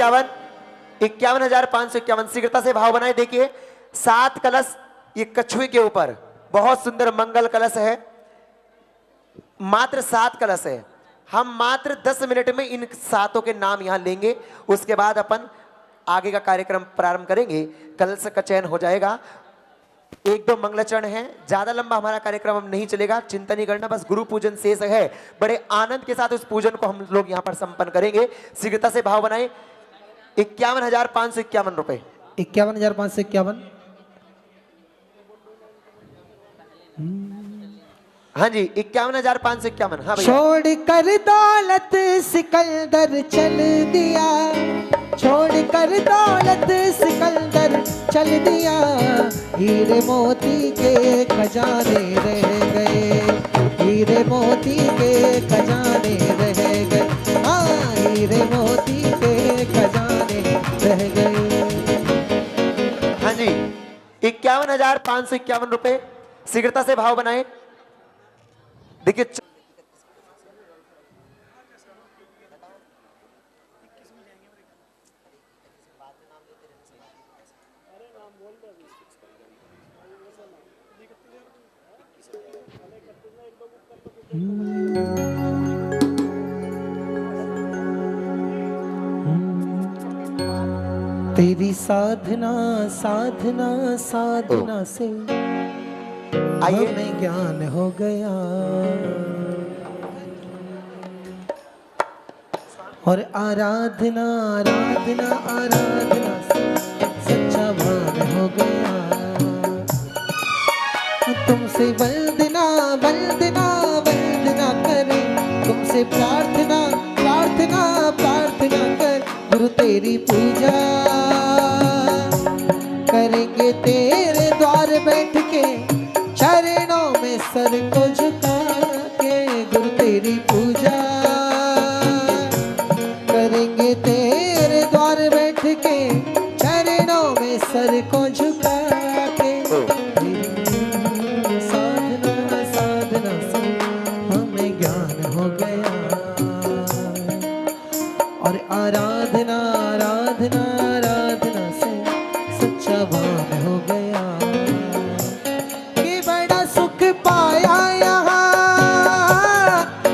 51, 51,551। शीघ्रता से भाव बनाए। देखिए 7 कलश ये कछुए के ऊपर, बहुत सुंदर मंगल कलश है। मात्र 7 कलश है। हम मात्र 10 मिनट में इन 7 के नाम यहां लेंगे, उसके बाद अपन आगे का कार्यक्रम प्रारंभ करेंगे। कलश का चयन हो जाएगा। 1-2 मंगलाचरण है, ज्यादा लंबा हमारा कार्यक्रम हम नहीं चलेगा, चिंता नहीं करना, बस गुरु पूजन शेष है। बड़े आनंद के साथ उस पूजन को हम लोग यहां पर संपन्न करेंगे। शीघ्रता से भाव बनाए। 51,551 रुपए। 51,551। हाँ जी 51,551। हाँ भैया। छोड़ कर दौलत सिकंदर चल दिया, छोड़ कर दौलत सिकंदर चल दिया। हीरे मोती के खजाने रह गए, हीरे मोती के खजाने रह गए। हाँ हीरे मोती के खजाने रह गए। हाँ जी 51,551 रुपए। शीघ्रता से भाव बनाए। देखिए तेरी साधना साधना साधना से हमें ज्ञान हो गया, और आराधना आराधना आराधना से सच्चा भाव हो गया। तुमसे वंदना वंदना वंदना करें, तुमसे प्रार्थना प्रार्थना प्रार्थना कर। गुरु तेरी पूजा करेंगे तेरे द्वार बैठ के, चरणों में सर को झुका के। गुरु तेरी पूजा करेंगे तेरे द्वार बैठ के, चरणों में सर को झुका के। साधना साधना से हमें ज्ञान हो गया, और आराधना आराधना आराधना से सच्चा भाव हो गया। कि बड़ा सुख पाया यहाँ,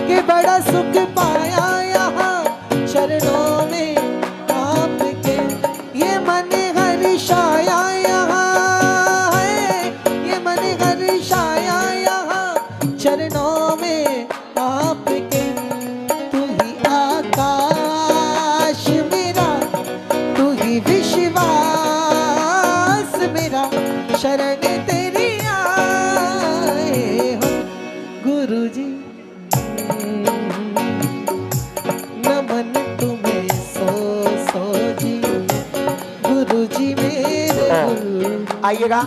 कि बड़ा सुख पाया यहाँ चरणों में आपके। ये मन हर्षाया यहाँ है, ये मन हर्षाया यहाँ चरणों में आपके। तू ही आकाश मेरा, तू ही विश्वास मेरा, शरण तेरी आए हम गुरु जी। नमन तुम्हें सो जी, गुरु जी मेरे गुरु। आइएगा।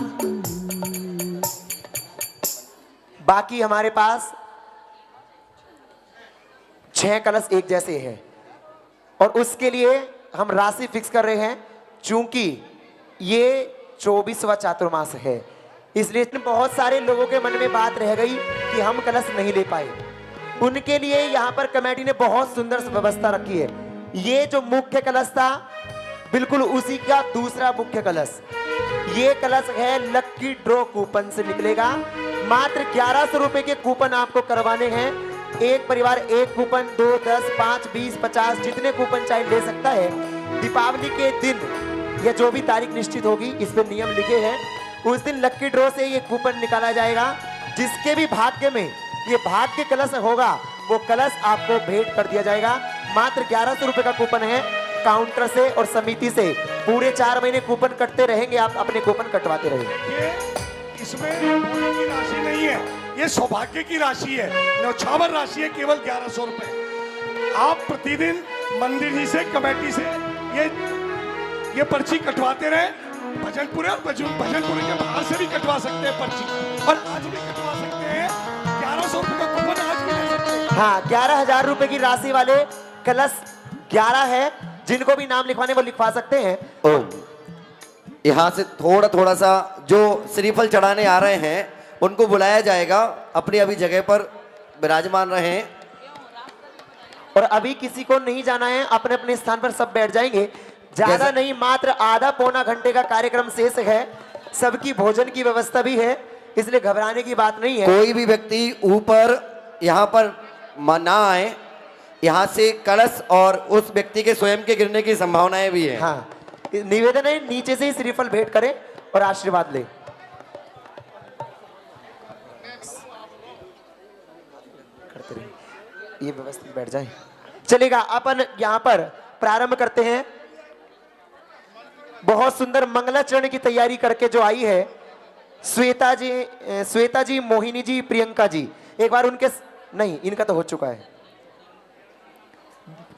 बाकी हमारे पास 6 कलश एक जैसे हैं, और उसके लिए हम राशि फिक्स कर रहे हैं। चूंकि ये 24वां चातुर्मास है, इसलिए बहुत सारे लोगों के मन में बात रह गई कि हम कलश नहीं ले पाए। उनके लिए यहाँ पर कमेटी ने बहुत सुंदर व्यवस्था रखी है। ये जो मुख्य कलश था, बिल्कुल उसी का दूसरा मुख्य कलश। ये कलश है लक्की ड्रॉ कूपन से निकलेगा। मात्र 1100 रुपए के कूपन आपको करवाने हैं। एक परिवार एक कूपन, 2, 10, 5, 20, 50 जितने कूपन चाहे ले सकता है। दीपावली के दिन या जो भी तारीख निश्चित होगी, इस पे नियम लिखे हैं, उस दिन लक्की ड्रॉ से ये कूपन निकाला जाएगा। जिसके भी भाग्य में ये भाग्य कलश होगा, वो कलश आपको भेंट कर दिया जाएगा। मात्र 1100 रुपए का कूपन है। काउंटर से और समिति से पूरे 4 महीने कूपन कटते रहेंगे, आप अपने कूपन कटवाते रहेंगे। इसमें पुण्य की राशि नहीं है, ये सौभाग्य की राशि है, न्यौछावर राशि है, केवल 1100 रुपए। आप प्रतिदिन मंदिर जी से, कमेटी से ये पर्ची कटवाते रहे। भजनपुरे और भजनपुरे के बाहर से भी कटवा सकते हैं पर्ची, और आज भी कटवा सकते हैं। 1100 रुपए का कूपन आज भी ले सकते हैं। हाँ 11,000 रुपए की राशि वाले कलश 11 है। जिनको भी नाम लिखवाने वो लिखवा सकते हैं। यहाँ से थोड़ा सा जो श्रीफल चढ़ाने आ रहे हैं उनको बुलाया जाएगा, अपनी अभी जगह पर विराजमान रहे। और अभी किसी को नहीं जाना है, अपने अपने स्थान पर सब बैठ जाएंगे। ज्यादा जैसा- नहीं, मात्र आधा पौना घंटे का कार्यक्रम शेष है। सबकी भोजन की व्यवस्था भी है, इसलिए घबराने की बात नहीं है। कोई भी व्यक्ति ऊपर यहाँ पर ना आए, यहाँ से कलश और उस व्यक्ति के स्वयं के गिरने की संभावनाएं भी है। हाँ, निवेदन है नीचे से ही श्रीफल भेंट करें और आशीर्वाद ले। करते रहिए, ये व्यवस्थित बैठ जाए। चलेगा, अपन यहाँ पर प्रारंभ करते हैं। बहुत सुंदर मंगलाचरण की तैयारी करके जो आई है श्वेता जी, मोहिनी जी, प्रियंका जी, एक बार उनके नहीं, इनका तो हो चुका है।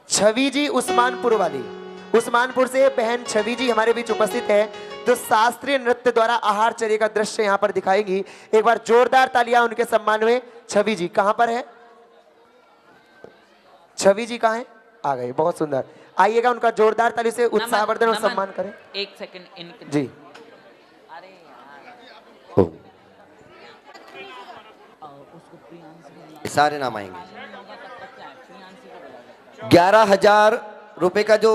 छवि जी उस्मानपुर वाली, उस्मानपुर से बहन छवि जी हमारे बीच उपस्थित है, जो शास्त्रीय नृत्य द्वारा आहार चर्या का दृश्य यहाँ पर दिखाएंगी। एक बार जोरदार तालियां उनके सम्मान में। छवि जी कहाँ पर है? छवि जी कहाँ है? आ गए, बहुत सुंदर। आइएगा, उनका जोरदार ताली से उत्साहवर्धन और सम्मान करें। एक सेकंड जी। अरे यार ओ, सारे नाम आएंगे। 11,000 रुपए का जो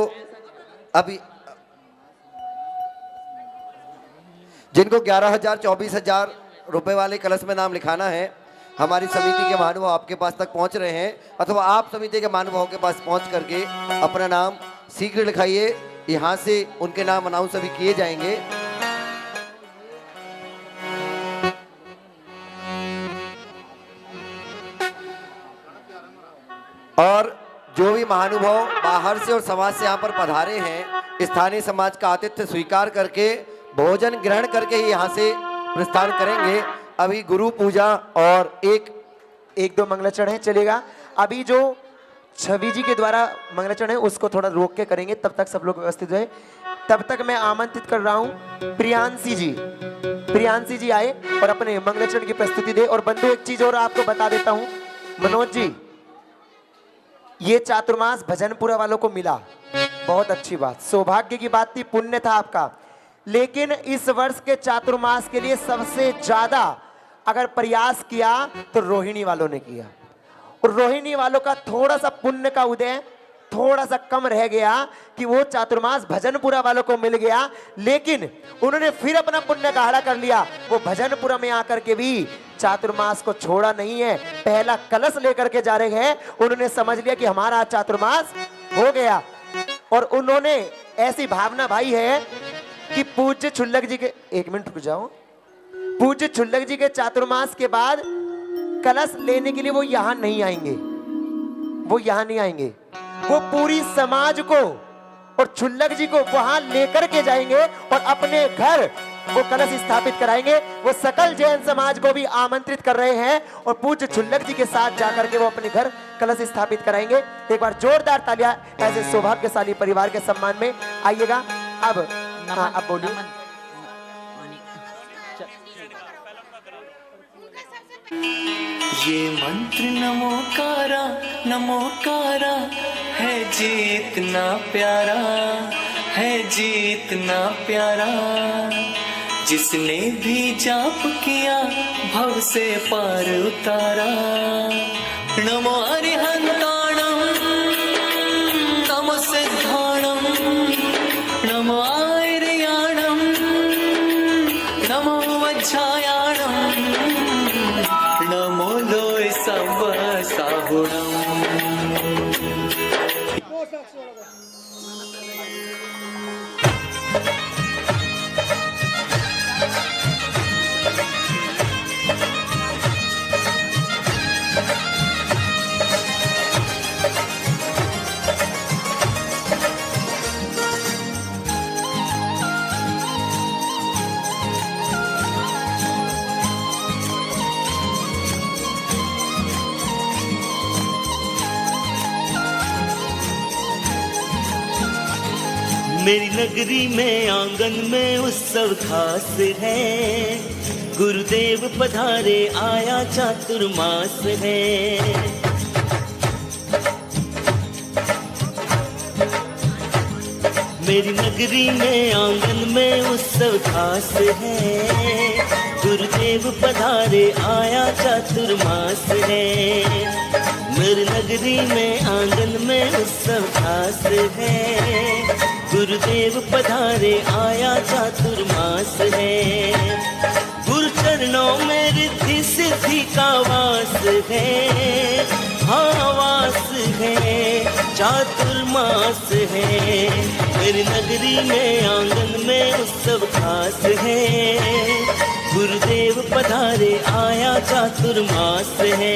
अभी जिनको 11,000 24,000 रुपए वाले कलश में नाम लिखाना है, हमारी समिति के महानुभाव आपके पास तक पहुंच रहे हैं, अथवा आप समिति के महानुभावों के पास पहुंच करके अपना नाम शीघ्र लिखाइए। यहां से उनके नाम अनाउंस अभी किए जाएंगे। और जो भी महानुभाव बाहर से और समाज से यहाँ पर पधारे हैं, स्थानीय समाज का आतिथ्य स्वीकार करके भोजन ग्रहण करके ही यहाँ से प्रस्थान करेंगे। अभी गुरु पूजा और एक दो मंगलाचरण है, चलेगा। अभी जो छवि जी के द्वारा मंगलाचरण है उसको थोड़ा रोक के करेंगे, तब तक सब लोग व्यवस्थित रहे। तब तक मैं आमंत्रित कर रहा हूँ प्रियांशी जी। प्रियांशी जी आए और अपने मंगलाचरण की प्रस्तुति दे। और बंधु, एक चीज और आपको बता देता हूँ, मनोज जी, ये चातुर्मास भजनपुरा वालों को मिला, बहुत अच्छी बात, सौभाग्य की बात थी, पुण्य था आपका। लेकिन इस वर्ष के चातुर्मास के लिए सबसे ज्यादा अगर प्रयास किया तो रोहिणी वालों ने किया। और रोहिणी वालों का थोड़ा सा पुण्य का उदय थोड़ा सा कम रह गया कि वो चातुर्मास भजनपुरा वालों को मिल गया, लेकिन उन्होंने फिर अपना पुण्य गाढ़ा कर लिया। वो भजनपुरा में आकर के भी चातुर्मास को छोड़ा नहीं है, पहला कलश लेकर के जा रहे हैं। उन्होंने समझ लिया कि हमारा चातुर्मास हो गया, और उन्होंने ऐसी भावना भाई है कि पूज्य छुल्लक जी के, एक मिनट रुक जाओ, पूज्य छुल्लक जी के चातुर्मास के बाद कलश लेने के लिए वो यहां नहीं आएंगे, वो यहां नहीं आएंगे, वो पूरी समाज को और छुल्लक जी को वहां लेकर के जाएंगे और अपने घर वो कलश स्थापित कराएंगे। वो सकल जैन समाज को भी आमंत्रित कर रहे हैं और पूज्य छुल्लक जी के साथ जाकर के वो अपने घर कलश स्थापित कराएंगे। एक बार जोरदार तालियां ऐसे सौभाग्यशाली परिवार के सम्मान में। आइएगा अब। हाँ, अब बोलिए। ये मंत्र नमोकारा है जी इतना प्यारा, है जी इतना प्यारा। जिसने भी जाप किया भव से पार उतारा। नमो अरिहंताणम, नमो सिद्धाणम, नमो आर्याणम, नमो वज्रायाणम, नमो लोय सब साहुणम। मेरी नगरी में आंगन में उत्सव खास है, गुरुदेव पधारे आया चातुर्मास है। मेरी नगरी में आंगन में उत्सव खास है, गुरुदेव पधारे आया चातुर्मास है। मेरी नगरी में आंगन में उत्सव खास है, गुरुदेव पधारे आया चातुर्मास है। गुरु चरणों में रिद्धि सिद्धि का वास है, हाँ वास है, चातुर्मास है। मेरी नगरी में आंगन में उत्सव खास है, गुरुदेव पधारे आया चातुर्मास है।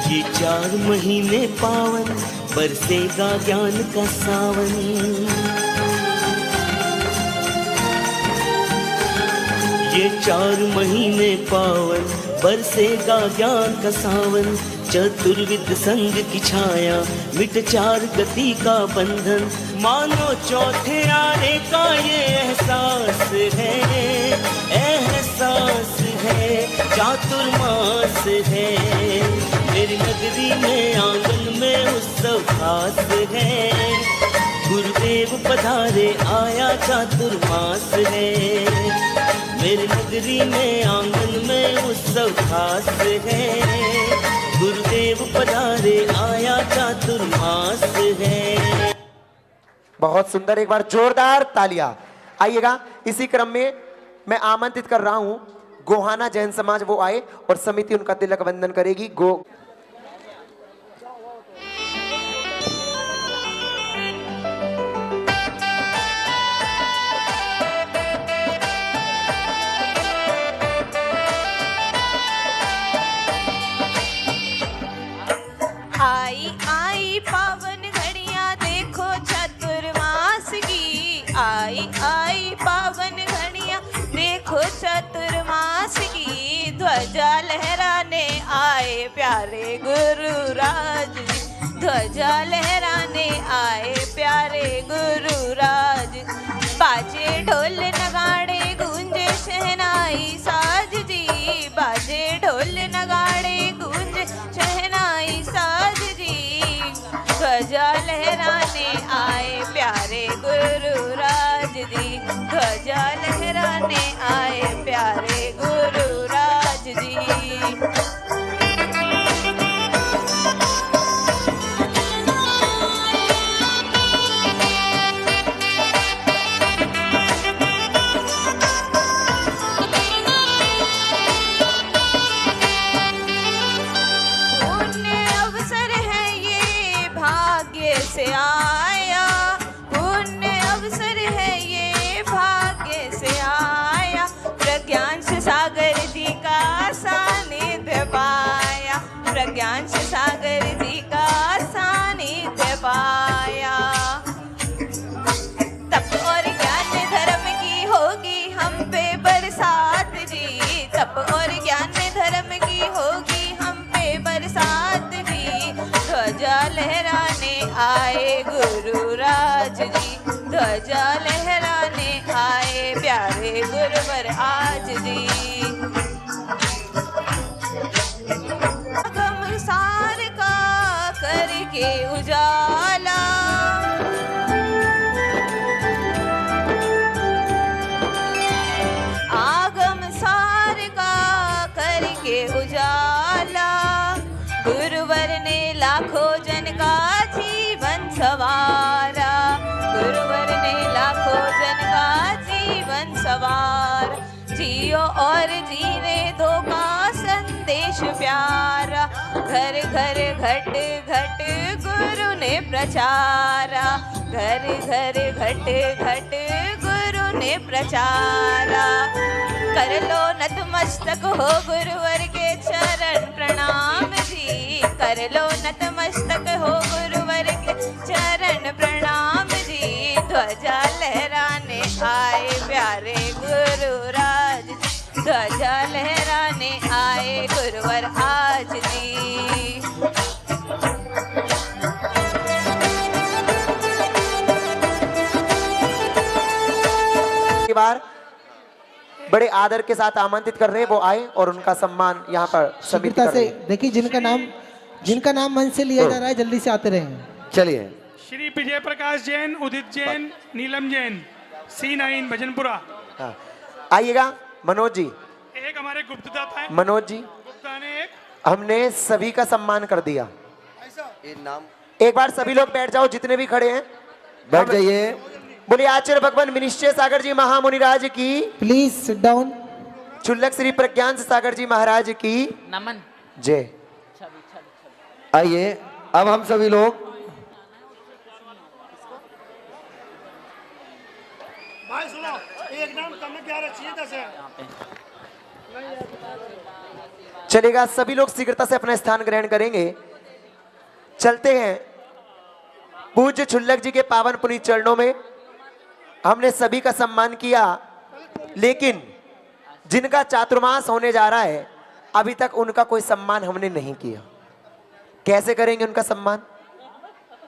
ये 4 महीने पावन बरसेगा ज्ञान का सावन। ये 4 महीने पावन बरसेगा ज्ञान का सावन। चतुर्विद संग की छाया मिट 4 गति का बंधन। मानो चौथे आने का ये एहसास है, एहसास है, चातुर्मास है। मेरी नगरी में आंगन में उत्सव खास है, गुरुदेव पधारे आया चातुर्मास है। मेरी नगरी में आंगन में उत्सव खास है, गुरुदेव पधारे आया चातुर्मास है। बहुत सुंदर, एक बार जोरदार तालियां। आइएगा, इसी क्रम में मैं आमंत्रित कर रहा हूं गोहाना जैन समाज, वो आए और समिति उनका तिलक वंदन करेगी। आई आई पावन घड़ियां देखो चतुर्मास की। आई आई पावन घड़ियां देखो चतुर्मास की। ध्वजा लहराने आए प्यारे गुरुराज जी, ध्वजा लहराने आए प्यारे गुरुराज। बाजे ढोल नगाड़े गूंजे शहनाई साज जी, बाजे ढोल नगाड़े गूंजे शहनाई साज जी। ध्वजा लहराने आए प्यारे गुरुराज जी, ध्वजा लहराने आए प्यारे गुरुराज जी। से आया पुण्य अवसर है ये, भाग्य से आया। प्रज्ञान सागर जी का सानिध्य पाया, प्रज्ञान सागर जी का सानिध्य पाया। तप और ज्ञान धर्म की होगी हम पे बरसात जी, तप और ज्ञान धर्म की होगी हम पे बरसात जी। ध्वजा लहराने आए गुरुराज जी, ध्वजा लहराने आए प्यारे गुरुवर आज जी। आगम सार का करके उजाला, आगम सार का करके उजाला। गुरुवर ने लाखों जन का जीवन सवारा, गुरुवर ने लाखों जन का जीवन सवार। जियो और जीने दो का संदेश प्यारा, घर घर घट घट गुरु ने प्रचारा, घर घर घट घट गुरु ने प्रचारा। कर लो नतमस्तक हो गुरुवर के चरण प्रणाम जी, कर लो नतमस्तक हो गुरुवर के चरण प्रणाम जी। ध्वजा लहराने आए प्यारे गुरुराज जी, ध्वजा लहराने आए गुरुवर आज जी। बार बड़े आदर के साथ आमंत्रित कर रहे हैं, वो आए और उनका सम्मान यहाँ पर शीघ्रता से देखिए, जिनका नाम मंच से लिया जा रहा है जल्दी से आते रहें। चलिए। श्री विजय प्रकाश जैन, उदित जैन, नीलम जैन, C9 भजनपुरा। हाँ आइएगा मनोज जी। एक हमारे गुप्तदाता हैं, मनोज जी गुप्ता ने एक हमने सभी का सम्मान कर दिया। ये नाम एक बार सभी लोग बैठ जाओ जितने भी खड़े हैं। बैठ जाइए। बोलिए आचार्य भगवान विनिश्चय सागर जी महामुनिराज की, प्लीज सिट डाउन। चुल्लक श्री प्रज्ञान सागर जी महाराज की नमन। जय। आइए अब हम सभी लोग भाई सुनो, एक नाम तब में 11 चाहिए 10 है। चलेगा, सभी लोग शीघ्रता से अपना स्थान ग्रहण करेंगे। चलते हैं पूज्य छुल्लक जी के पावन पुनीत चरणों में। हमने सभी का सम्मान किया, लेकिन जिनका चातुर्मास होने जा रहा है अभी तक उनका कोई सम्मान हमने नहीं किया। कैसे करेंगे उनका सम्मान?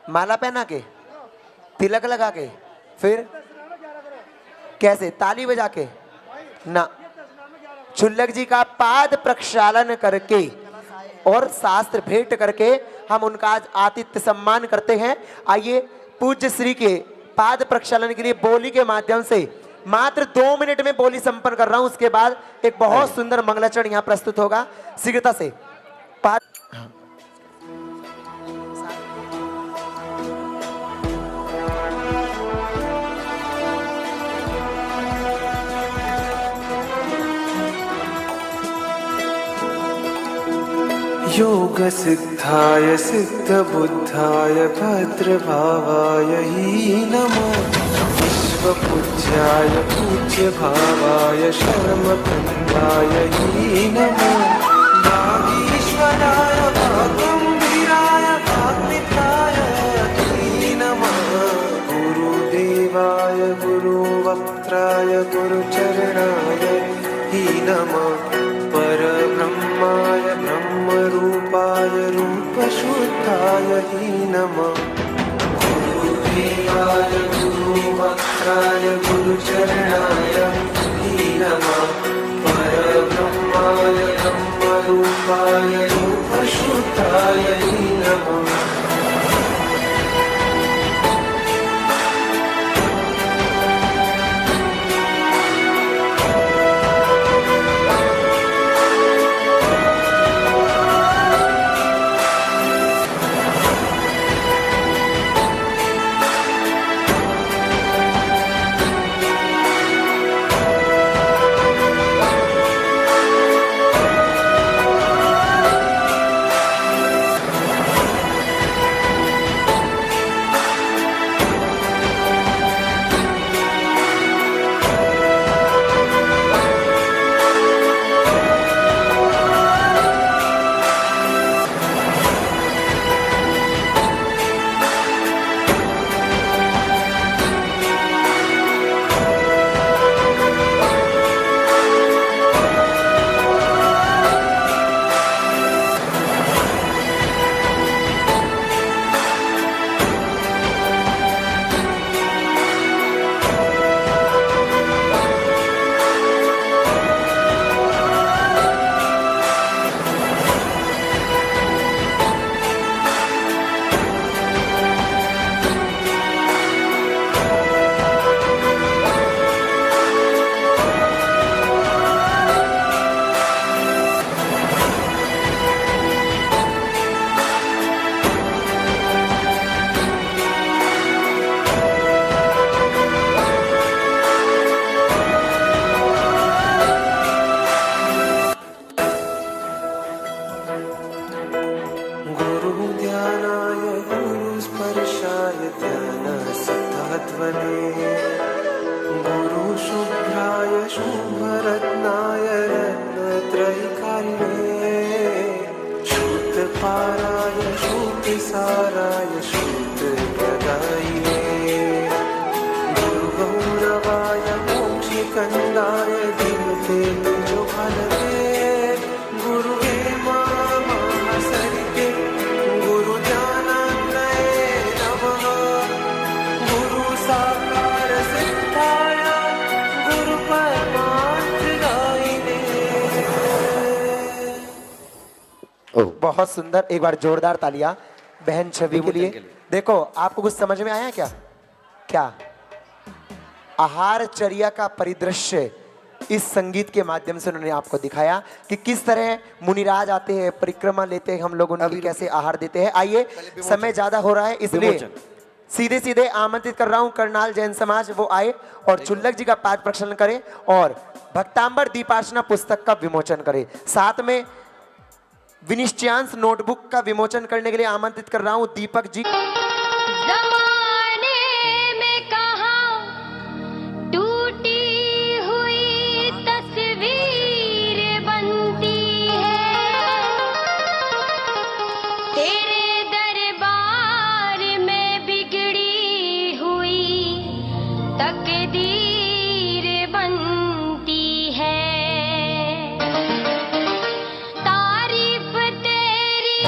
माला पहना के, तिलक लगा के, फिर कैसे? ताली बजा के ना। छुल्लक जी का पाद प्रक्षालन करके और शास्त्र भेंट करके हम उनका आज आतिथ्य सम्मान करते हैं। आइए पूज्य श्री के पाद प्रक्षालन के लिए बोली के माध्यम से मात्र 2 मिनट में बोली संपन्न कर रहा हूं। उसके बाद एक बहुत सुंदर मंगलाचरण यहां प्रस्तुत होगा। शीघ्रता से पाद योग सिद्धाय सिद्ध बुद्धाय भद्रभावाय ही नमः। विश्व पूज्याय पूज्य भावाय शर्मखंडाय ही नमः। नागीश्वराय वागंभीराय वाग्मित्राय ही नमः। गुरुदेवाय गुरुवक्त्राय गुरुचरणाय ही नमः। परब्रह्माय ब्रह्मरूपाय रूपशुद्धाय ही नमः। गुरुदेवाय गुरुवक्त्राय गुरुचरणाय ही नमः। परब्रह्माय ब्रह्मरूपाय रूपशुद्धाय ही नमः। बहुत सुंदर, एक बार जोरदार तालियां बहन छवि के लिए। देखो आपको कुछ समझ में आया क्या? क्या आहारचर्या का परिदृश्य इस संगीत के माध्यम से उन्होंने आपको दिखाया कि किस तरह मुनिराज आते हैं, परिक्रमा लेते हैं, हम लोग उनकी कैसे आहार देते हैं। आइए, समय ज्यादा हो रहा है इसलिए सीधे सीधे आमंत्रित कर रहा हूं करनाल जैन समाज वो आए और चुल्लक जी का पाठ प्रक्षालन करें और भक्तांबर दीपार्चना पुस्तक का विमोचन करें। साथ में विनिश्चयांश नोटबुक का विमोचन करने के लिए आमंत्रित कर रहा हूं दीपक जी। जमाने में कहां टूटी हुई तस्वीर बनती है, तेरे दरबार में बिगड़ी हुई तकदीर बनती है। तारीफ तेरी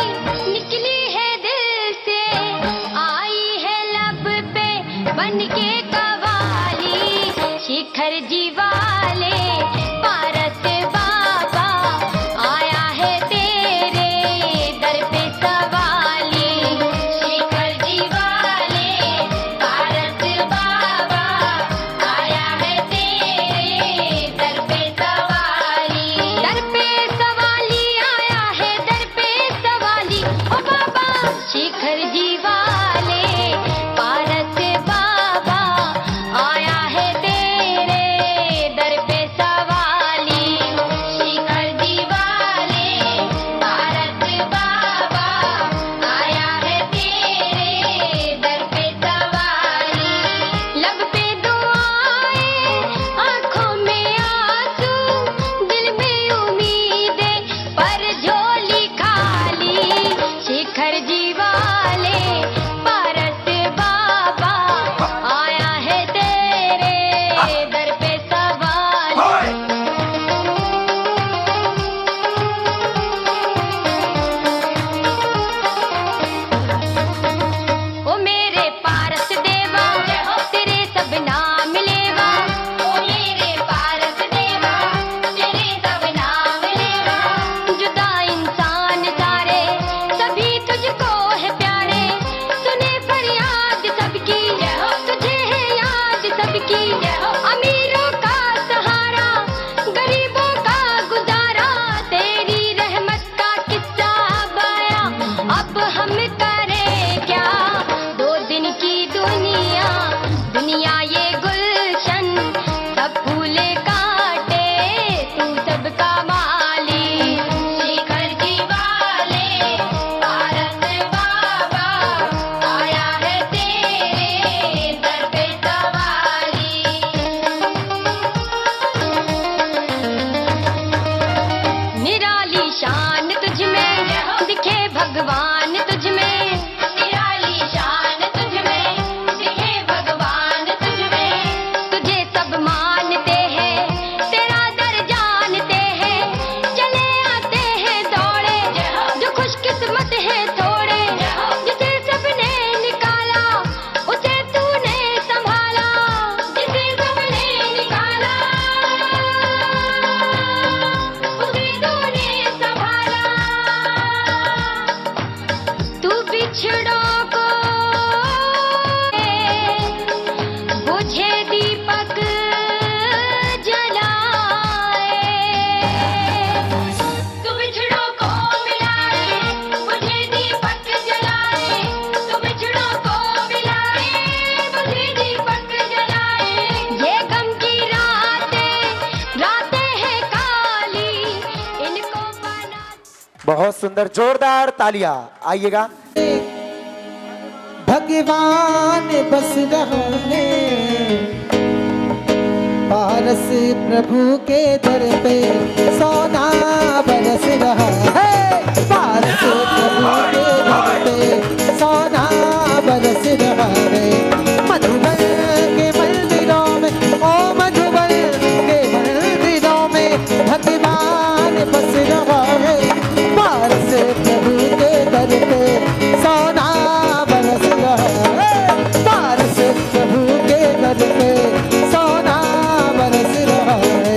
निकली है दिल से, आई है लब पे बनके कवाली, शिखर जी वाले पारस बाबा आया है तेरे दर पे सवाली, शिखर जी वाले पारस बाबा आया है तेरे दर पे सवाली, दर पे सवाली आया है दर पे सवाली, ओ बाबा शिखर जी वाले पारस बाबा आया है तेरे दर पे सवाली, शिखर जी वाले पारस बाबा आया है तेरे दर पे सवाली, लब पे दुआएं आंखों में आंसू, दिल में उम्मीदें पर झोली खाली, शिखर जी वाले पारस बाबा आया है तेरे दर पे सवाली। ओ मेरे पारस देवा तेरे सब नाम लेवा, ओ मेरे पारस देवा तेरे सब नाम लेवा, जुदा इंसान सारे सभी तुझको है प्यारे, सुने फरियाद सबकी तुझे है याद सबकी, अमीरों का सहारा गरीबों का गुजारा, तेरी रहमत का किस्सा बया अब हम करें क्या, दो दिन की दुनिया दुनिया ये गुलशन, सब फूले काटे तू सबका माली, शिखर जी वाले पारस बाबा आया है तेरे दर पे सवाली। निराली शान तुझ में दिखे भगवान तुझ में, निराली शान तुझ में दिखे भगवान तुझ में, तुझे सब मानते हैं तेरा दर जानते हैं, चले आते हैं दौड़े जो खुशकिस्मत है थोड़े, जिसे सबने निकाला उसे तूने संभाला, जिसे सबने निकाला उसे तूने संभाला, तू बिछड़ों को बुझे दीपक जलाए, तू बिछड़ों को मिलाए बुझे दीपक जलाए, तू बिछड़ों को मिलाए बुझे दीपक जलाए, ये गम की रातें हैं काली, इनको बना। बहुत सुंदर, जोरदार तालियां। आइएगा, भगवान बस रहा है पारस प्रभु के दर पे, सोना बरस रहा है पारस प्रभु के दर पे, सोना बरस रहा है, मधुबन के मंदिरों में, ओ मधुबन के मंदिरों में भगवान बस रहा है पारस प्रभु के दर पे, सोना बरस रहा है पारस प्रभु के दर पे, सोना बरस रहा है।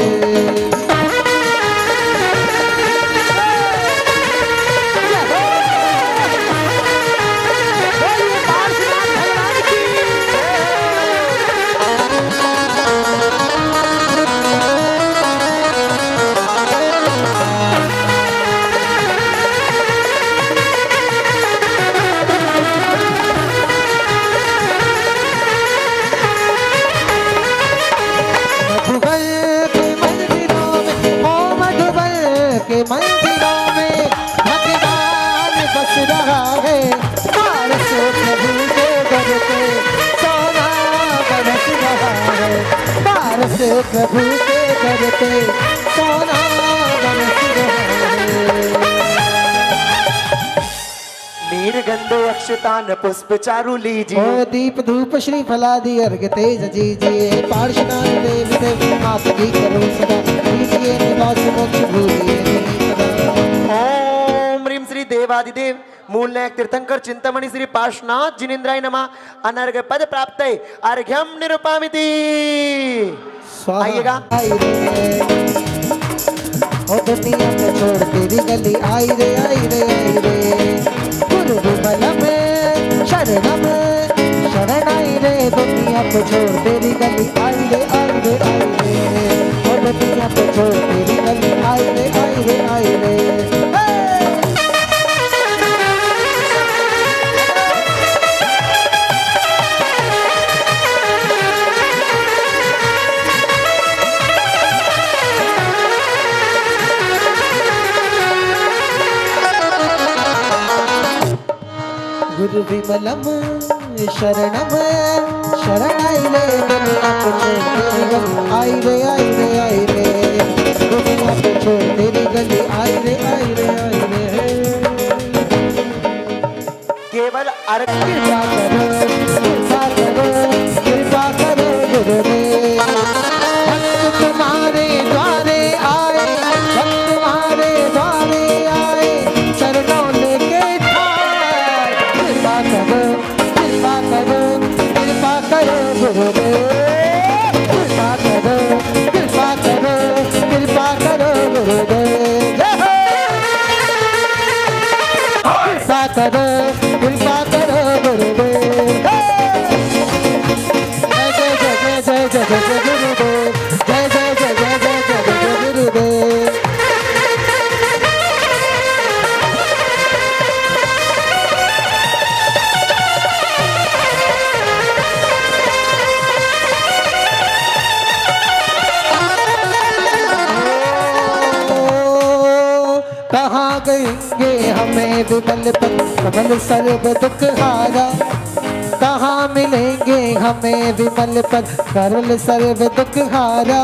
प्रभु के दर पे सोना बरस रहा है। नीरगंधो अक्षतान पुष्प चारु लीजिए। ओ दीप धूप श्री फलादि अर्घ तेज जीजिए। पार्श्वनाथ देव देव आप की करो सदा कीजिए निवास मोक्ष भूलिए नहीं सदा। ओम ह्रीं श्री देवादिदेव मूल नायक तीर्थंकर चिंतामणि श्री पार्श्वनाथ जिनेन्द्राय नमः। अनर्घ पद प्राप्त अर्घ्यम निरुपामिति। आइएगा। ओ दुनिया में छोड़ तेरी गली आई रे आई रे आई रे। गुरु विमल में शरण आई रे। दुनिया को छोड़ तेरी गली आई रे आई रे आई रे। ओ दुनिया को छोड़ तेरी गली आई रे आई रे आई रे। गुरु विमलम शरणम आई रे। दुनिया को छोड़ तेरी गली आई रे आई रे आई रे। दुनिया को छोड़ तेरी गली आई रे आई रे आई रे। केवल अर्घ कृपा करो कृपा करो कृपा करो गुरुदेव। भक्त तुम्हारे द्वारे आए भक्त तुम्हारे द्वारे आए चरणों लेके ठाए। कृपा करो कृपा करो कृपा करो गुरुदेव। कृपा करो कृपा करो कृपा करो गुरुदेव। कृपा करो कृपा करो गुरुदेव। जय जय जय जय जय जय गुरुदेव। जय जय जय जय जय जय जय गुरुदेव। कहाँ गएंगे हमें विमल पद कमल सर्व दुख हारा। कहाँ मिलेंगे हमें विमल पद कमल सर्व दुख हारा।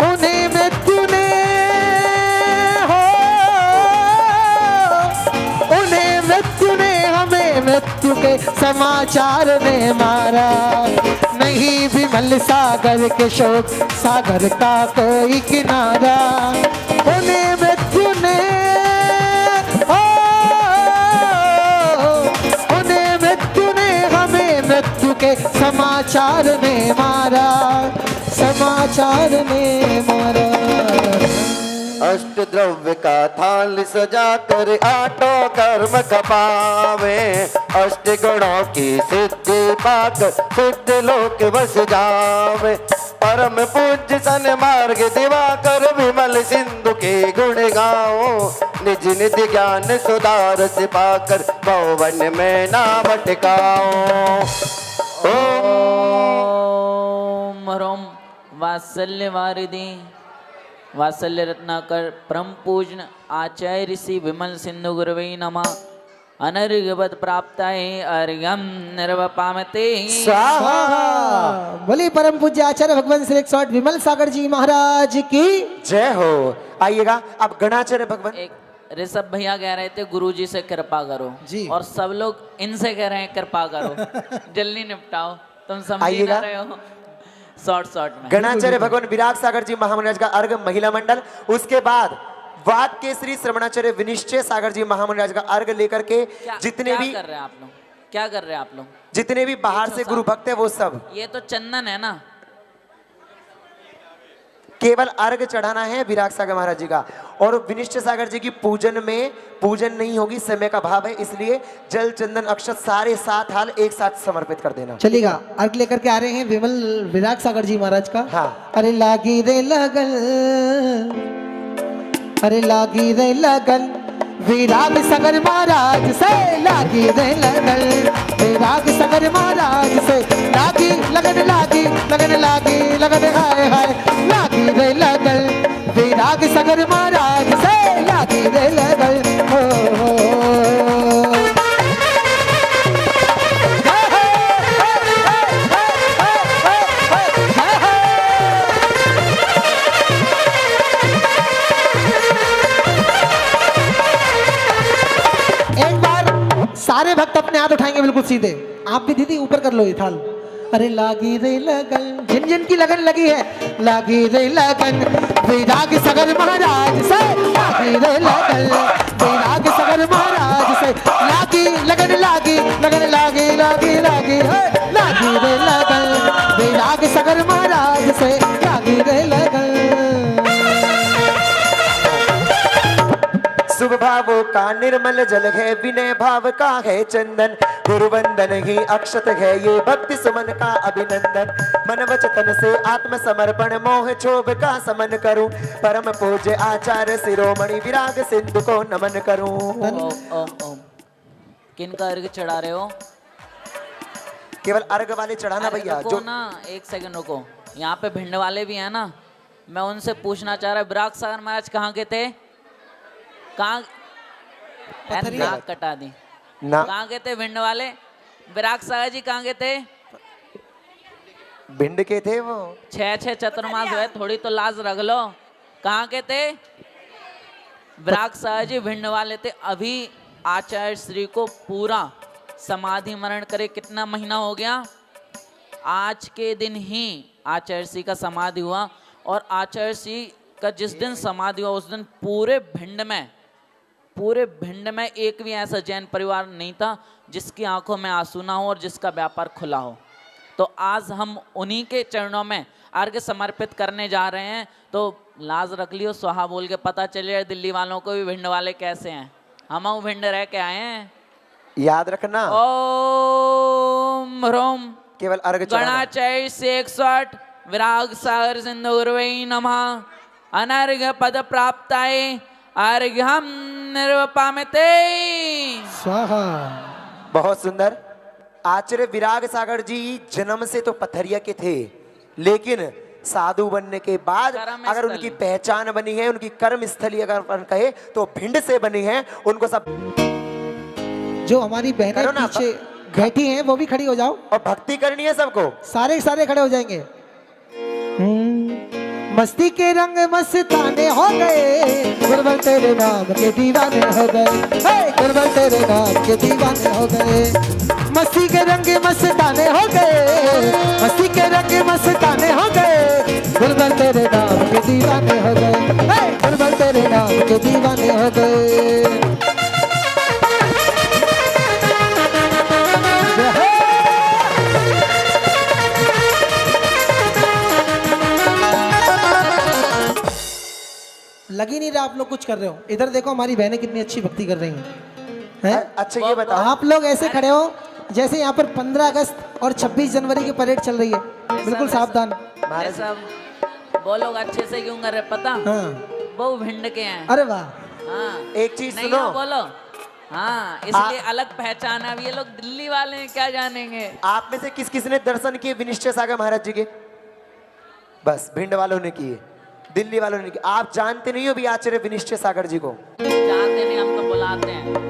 उन्हें मृत्यु ने हो उन्हें मृत्यु ने हमें मृत्यु के समाचार में मारा। नहीं विमल सागर के शोक सागर का कोई किनारा। उन्हें मृत्यु ने उन्हें मृत्यु ने हमें मृत्यु के समाचार में मारा। समाचार में मारा। अष्ट द्रव्य का थाल सजा कर आठों कर्म खपावे। अष्ट गुणों की सिद्धि पाकर सिद्ध लोक बस जावे। परम पूज्य सन मार्ग दिवाकर विमल सिंधु के गुण गाओ। निज निज ज्ञान सुधार से पाकर भवन में ना भटकाओ। ओम ह्रोम वात्सल्य वारिधि वात्सल्य रत्नाकर परम पूज्य आचार्य ऋषि विमल सिंधु गुरवे नमः। अनर्घवत प्राप्ताय अर्घ्यम निर्वपामते स्वाहा। बोली परम पूज्य आचार्य भगवान श्री 108 विमल सागर जी महाराज की जय हो। आइएगा। अब गणाचार्य भगवान एक ऋषभ भैया कह रहे थे गुरुजी से कृपा करो जी। और सब लोग इनसे कह रहे हैं कृपा करो। जल्दी निपटाओ। तुम समझ ही आइएगा। ना रहे हो। शॉर्ट में गणाचार्य भगवान विराग सागर जी महामंडल का अर्घ महिला मंडल। उसके बाद वाद के श्री श्रवणाचार्य विनिश्चय सागर जी महामंडल का अर्घ लेकर के जितने भी कर रहे हैं आप लोग क्या कर रहे हैं आप लोग जितने भी बाहर से गुरु भक्त है वो सब ये तो चंदन है ना। केवल अर्घ चढ़ाना है विराग सागर महाराज जी का। और विनिश्चय सागर जी की पूजन में पूजन नहीं होगी, समय का भाव है, इसलिए जल चंदन अक्षत सारे 7 हाल एक साथ समर्पित कर देना। चलेगा। अर्घ लेकर के आ रहे हैं विमल विराग सागर जी महाराज का। हाँ। अरे लागी रे लगन अरे लागी रे लगन विराग सागर महाराज से लागी रे लगन विराग सागर महाराज से लागी लगन लगन हाय हाय लागी रे लगन विराग सागर महाराज से लागी रे लगन हो। सारे भक्त अपने हाथ उठाएंगे बिल्कुल सीधे। आप भी दीदी ऊपर कर लो ये थाल। अरे लागी रे लगन, जिन जिन की लगन लगी है, लागी रे लगन विराग सगर महाराज से, लागी रे लगन विराग सगर महाराज से, लागी लगन लागी लगन लागी लागी लागी लागी रे लगन विराग सगर महाराज से, लागी रे लगन। शुभ भावों का निर्मल जल है, विनय भाव का है चंदन, गुरुवंदन ही अक्षत है, ये भक्ति सुमन का अभिनंदन। मन वचन से आत्म समर्पण, मोह क्षोभ का समन करूं, परम पूज्य आचार्य शिरोमणि विराग सिंधु को नमन करूं। ओम ओम ओम। किनका अर्घ चढ़ा रहे हो? केवल अर्घ वाले चढ़ाना भैया। जो ना एक सेकंड रुको, यहाँ पे भिंड वाले भी हैं ना, मैं उनसे पूछना चाह रहा, विराग सागर महाराज कहाँ के थे? कहाँ? नाक कटा दी ना। कहाँ के थे भिंड वाले? विराग सागर जी कहाँ के थे? भिंड के थे वो। छह चतुर्मास हुए, थोड़ी तो लाज रख लो। कहाँ के थे? विराग सागर जी भिंड वाले थे। अभी आचार्य श्री को पूरा समाधि मरण करे कितना महीना हो गया? आज के दिन ही आचार्य श्री का समाधि हुआ, और आचार्य श्री का जिस दिन समाधि हुआ उस दिन पूरे भिंड में एक भी ऐसा जैन परिवार नहीं था जिसकी आंखों में आंसू ना हो और जिसका व्यापार खुला हो। तो आज हम उन्हीं के चरणों में अर्घ्य समर्पित करने जा रहे हैं। तो लाज रख लियो, स्वाहा बोल के पता चले दिल्ली वालों को भी भिंड वाले कैसे हैं। हम भिंड रह के आए हैं, याद रखना। ओम ह्रोम केवल अर्घ चढ़ाना। गणाचय से 108 विराग सागर सिंधु गुरुवे नमः। अनर्घ्य पद प्राप्ताय अर्घ्यम निर्वपामते स्वाहा। बहुत सुंदर। आचार्य विराग सागर जी जन्म से तो पथरिया के थे, लेकिन साधु बनने के बाद अगर उनकी पहचान बनी है, उनकी कर्म स्थली अगर अपन कहे तो भिंड से बनी है। उनको सब जो हमारी बहनें पीछे बैठी हैं वो भी खड़ी हो जाओ, और भक्ति करनी है सबको। सारे सारे खड़े हो जाएंगे। मस्ती के रंग मस्ताने हो गए, गुरुवर तेरे नाम के दीवाने हो गए, गुरुवर तेरे नाम के दीवाने हो गए। मस्ती के रंग मस्ताने हो गए, मस्ती के रंग मस्ताने हो गए, गुरुवर तेरे नाम के दीवाने हो गए, गुरुवर तेरे नाम के दीवाने हो गए। लग ही नहीं रहा आप लोग कुछ कर रहे हो। इधर देखो हमारी बहनें कितनी अच्छी भक्ति कर रही हैं। अच्छा ये बताओ, आप लोग ऐसे खड़े हो जैसे यहाँ पर 15 अगस्त और 26 जनवरी की परेड चल रही है। बिल्कुल सावधान। सब वो लोग अच्छे से क्यों कर रहे पता? हाँ। वो भिंड के हैं। अरे वाह। हाँ। एक चीज नहीं सुनो। हो बोलो। हाँ, इसलिए अलग पहचान है। अब ये लोग दिल्ली वाले हैं, क्या जानेंगे। आप में से किस किस ने दर्शन किए विनिश्चय सागर महाराज जी के? बस भिंड वालों ने किए, दिल्ली वालों ने किए। आप जानते नहीं हो भी आचार्य विनिश्चय सागर जी को? जानते नहीं, हम तो बुलाते हैं।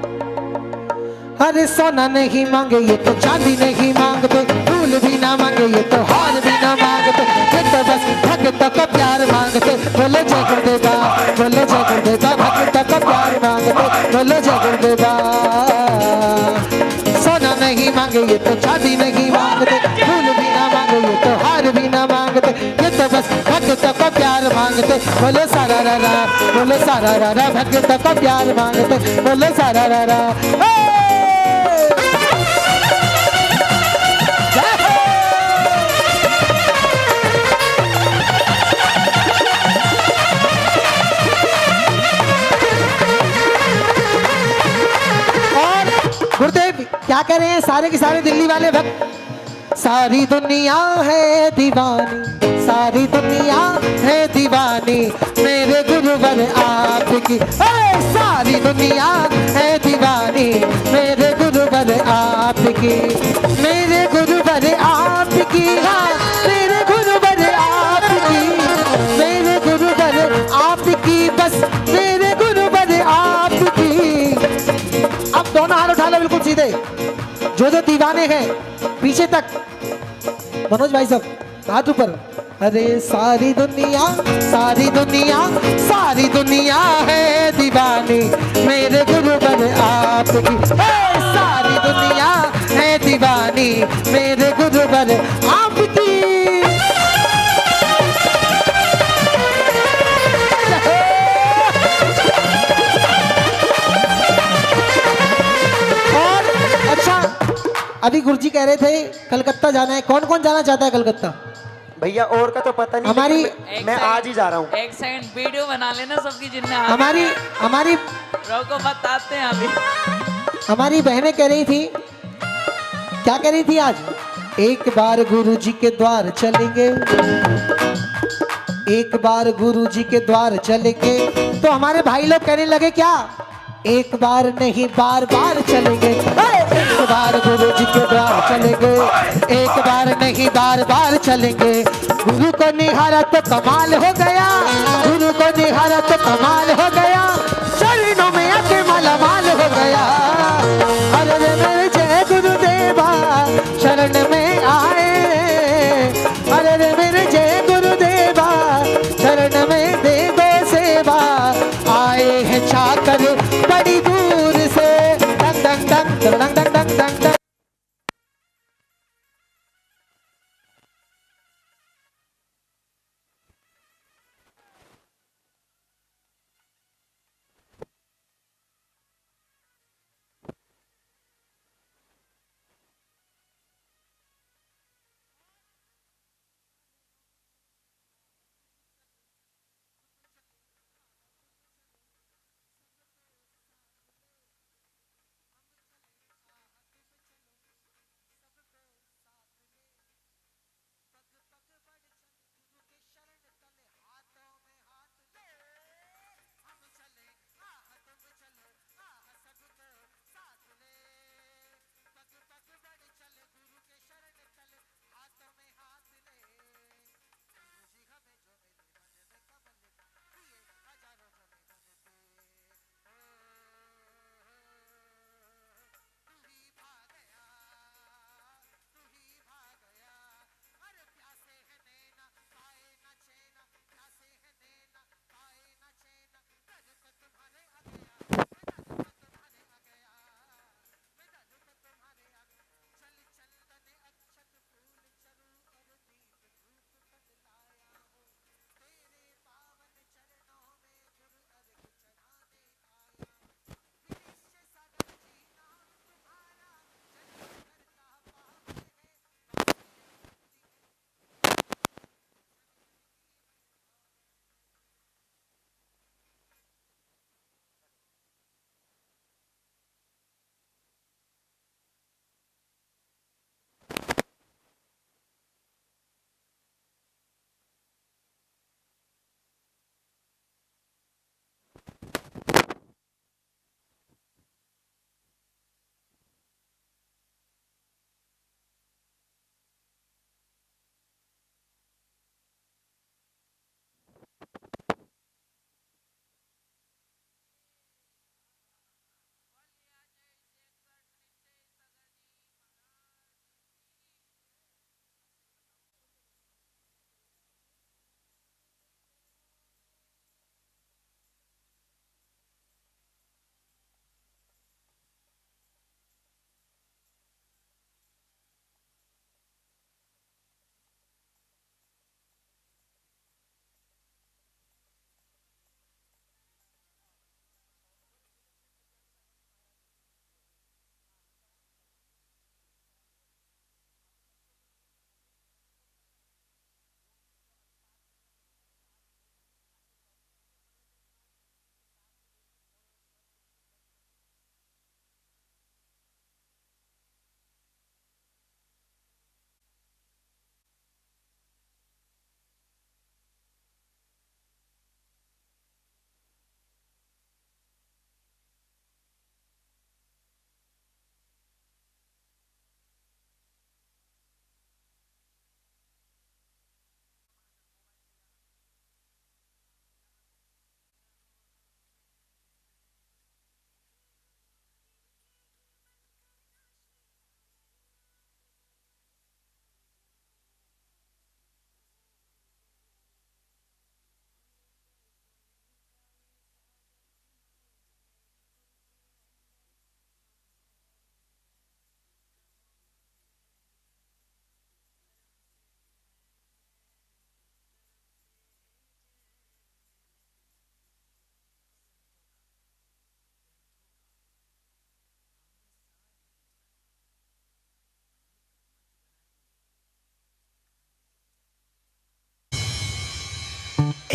अरे सोना नहीं मांगे ये तो चांदी नहीं मांगते, फूल भी ना मांगे ये तो हार भी ना मांगते, ये तो बस भक्तों का प्यार मांगते। बोलो जय गुरुदेवा, बोलो जय गुरुदेवा, भक्तों का प्यार मांगते, बोलो जय गुरुदेवा। सोना नहीं मांगे ये तो चांदी नहीं मांगते, फूल भी ना मांगे ये तो हार भी ना मांगते, ये तो बस भक्तों का प्यार मांगते। बोलो सारा रा, बोलो सारा रा, भक्तों का प्यार मांगते, बोलो सारा रा। गुरुदेव क्या कह रहे हैं सारे के सारे दिल्ली वाले भक्त? सारी दुनिया है दीवानी, सारी दुनिया है दीवानी, मेरे गुरुवर आपकी। सारी दुनिया है दीवानी, मेरे गुरुवर आपकी, मेरे गुरुवर आपकी, हाँ मेरे गुरुवर आपकी, मेरे गुरुवर आपकी, बस मेरे गुरुवर आपकी। अब दोनों हाथ उठा लो बिल्कुल सीधे। जो दीवाने हैं पीछे तक, मनोज भाई साहब हाथ ऊपर। अरे सारी दुनिया, सारी दुनिया, सारी दुनिया है दीवानी, मेरे गुरुवर आपकी। सारी दुनिया वाणी मेरे गुरुवर आपकी। और अच्छा, अभी गुरुजी कह रहे थे कलकत्ता जाना है, कौन कौन जाना चाहता है कलकत्ता? भैया और का तो पता नहीं, हमारी- लेकिन मैं आज ही जा रहा हूँ। एक सेकंड वीडियो बना लेना सबकी जिनने हमारी रोको बताते हैं अभी। हमारी बहनें कह रही थी, क्या कह रही थी आज? एक बार गुरुजी के द्वार चलेंगे, एक बार गुरुजी के द्वार चलेंगे। तो हमारे भाई लोग कहने लगे क्या? एक बार नहीं बार बार चलेंगे। एक बार गुरुजी के द्वार चलेंगे, एक बार नहीं बार बार चलेंगे। गुरु को निहारा तो कमाल हो गया, गुरु को निहारा तो कमाल हो गया, चरणों में आके मालामाल हो गया। अरे रे मेरे जय गुरुदेवा शरण में आए, अरे रे मेरे जय गुरुदेवा शरण में दे दो सेवा। आए हैं चाकर बड़ी दूर से, डंग डंग डंग डंग डंग डंग डंग डंग।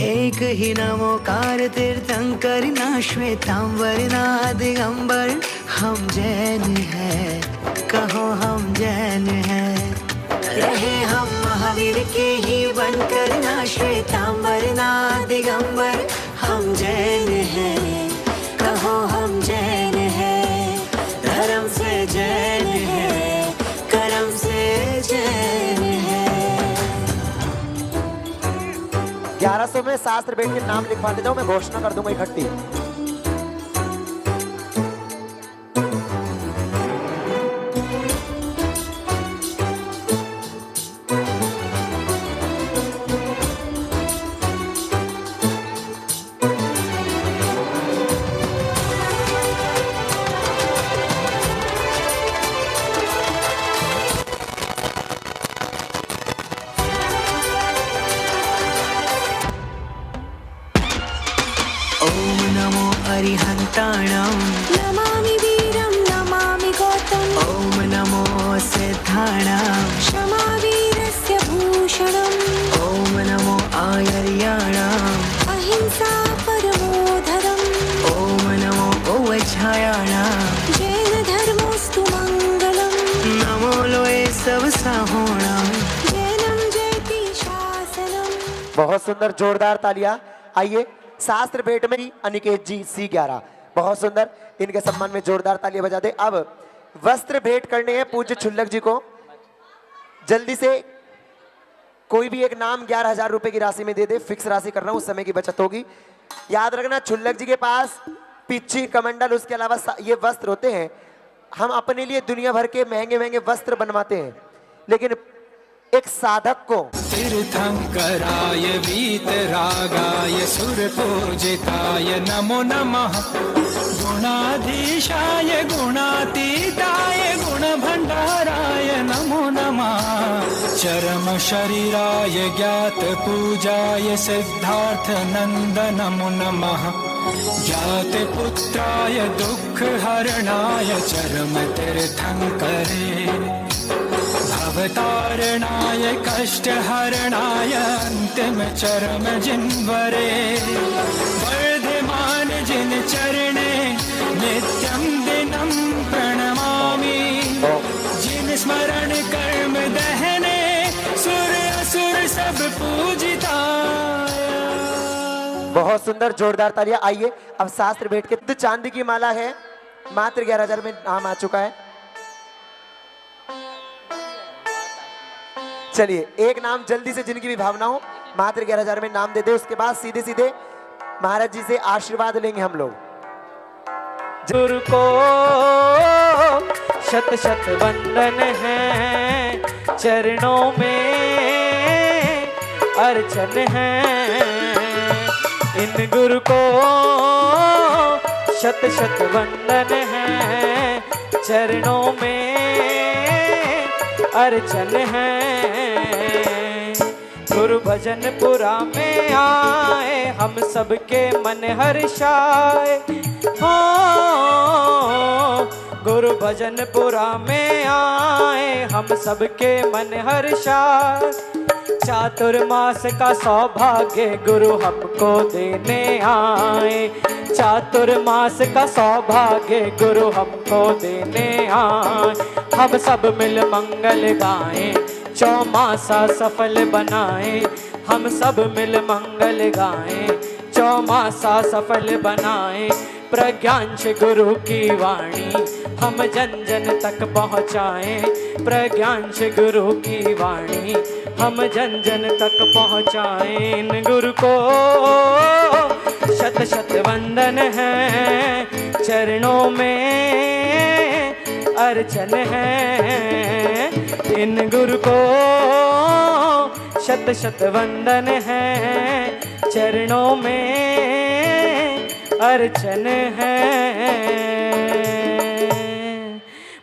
एक ही नमोकार तीर्थंकर ना श्वेतांबर ना दिगंबर, हम जैन हैं, कहो हम जैन हैं। रहे हम महावीर के ही बनकर, ना श्वेतांबर ना दिगंबर, हम जैन हैं, कहो हम जैन हैं। धर्म से जैन हैं, कर्म से जैन हैं। 1100 में शास्त्र भेद के नाम लिखवा देता हूँ, मैं घोषणा कर दूंगा इकट्ठी। ओम नमो अरिहंताणं, नमामि वीरं नमामि गौतम, ओम नमो सिद्धाणां, क्षमा वीरस्य भूषणम्, ओम नमो आयर्याणां, अहिंसा परमो धर्म, ओम नमो ओवझायाणां, जैन धर्मोस्तु मंगलम, नमो लोए सब साहोणां। जैनम जयति शासनम। बहुत सुंदर, जोरदार तालियां। आइए शास्त्र भेंट में ही अनिकेत जी C11, बहुत सुंदर, इनके सम्मान में जोरदार तालियां बजा दे। अब वस्त्र भेंट करने हैं पूज्य छुल्लक जी को। जल्दी से कोई भी एक नाम 11,000 रुपए की राशि में दे दे, फिक्स राशि कर रहा हूं, उस समय की बचत होगी। याद रखना छुल्लक जी के पास पिच्ची कमंडल, उसके अलावा ये वस्त्र होते हैं। हम अपने लिए दुनिया भर के महंगे महंगे वस्त्र बनवाते हैं, लेकिन एक साधक को तीर्थंकराय वीतरागाय सुरपूजिताय नमो नमः। गुणाधीशाय गुणातीताय गुणभंडाराय नमो नमः। चरम शरीराय ज्ञात पूजाय सिद्धार्थ नंद नमो नमः। ज्ञात पुत्राय दुख हरणाय चरम तीर्थंकरे। भवतारणाय कष्ट हरणाय अंतिम चरम जिन्वरे। वर्धमान जिन चरणे नित्यं दिनं प्रणमामि। जिन स्मरण कर्म दहने सुर असुर सब पूजिता। बहुत सुंदर, जोरदार तालियां। आइए अब शास्त्र भेंट के चांदी की माला है, मात्र 11,000 में नाम आ चुका है। चलिए एक नाम जल्दी से, जिनकी भी भावना हो, मात्र 11,000 में नाम दे दे। उसके बाद सीधे सीधे महाराज जी से आशीर्वाद लेंगे हम लोग। गुरु को शत शत वंदन है, चरणों में अर्चन है। इन गुरु को शत शत वंदन है, चरणों में अर्चन है। गुरु भजनपुरा में आए, हम सबके मन हर्षाए। हो गुरु भजनपुरा में आए, हम सबके मन हर्षाए। चातुर्मास का सौभाग्य गुरु हमको देने आए। चातुर्मास का सौभाग्य गुरु हमको देने आए। हम सब मिल मंगल गाएं, चौमासा सफल बनाएं। हम सब मिल मंगल गाएं, चौमासा सफल बनाएं। प्रज्ञांश गुरु की वाणी हम जन जन तक पहुँचाएं। प्रज्ञांश गुरु की वाणी हम जन जन तक पहुँचाएं। इन गुरु को शत शत वंदन है, चरणों में अर्चन है। इन गुरु को शत शत वंदन है, चरणों में अर्चन है।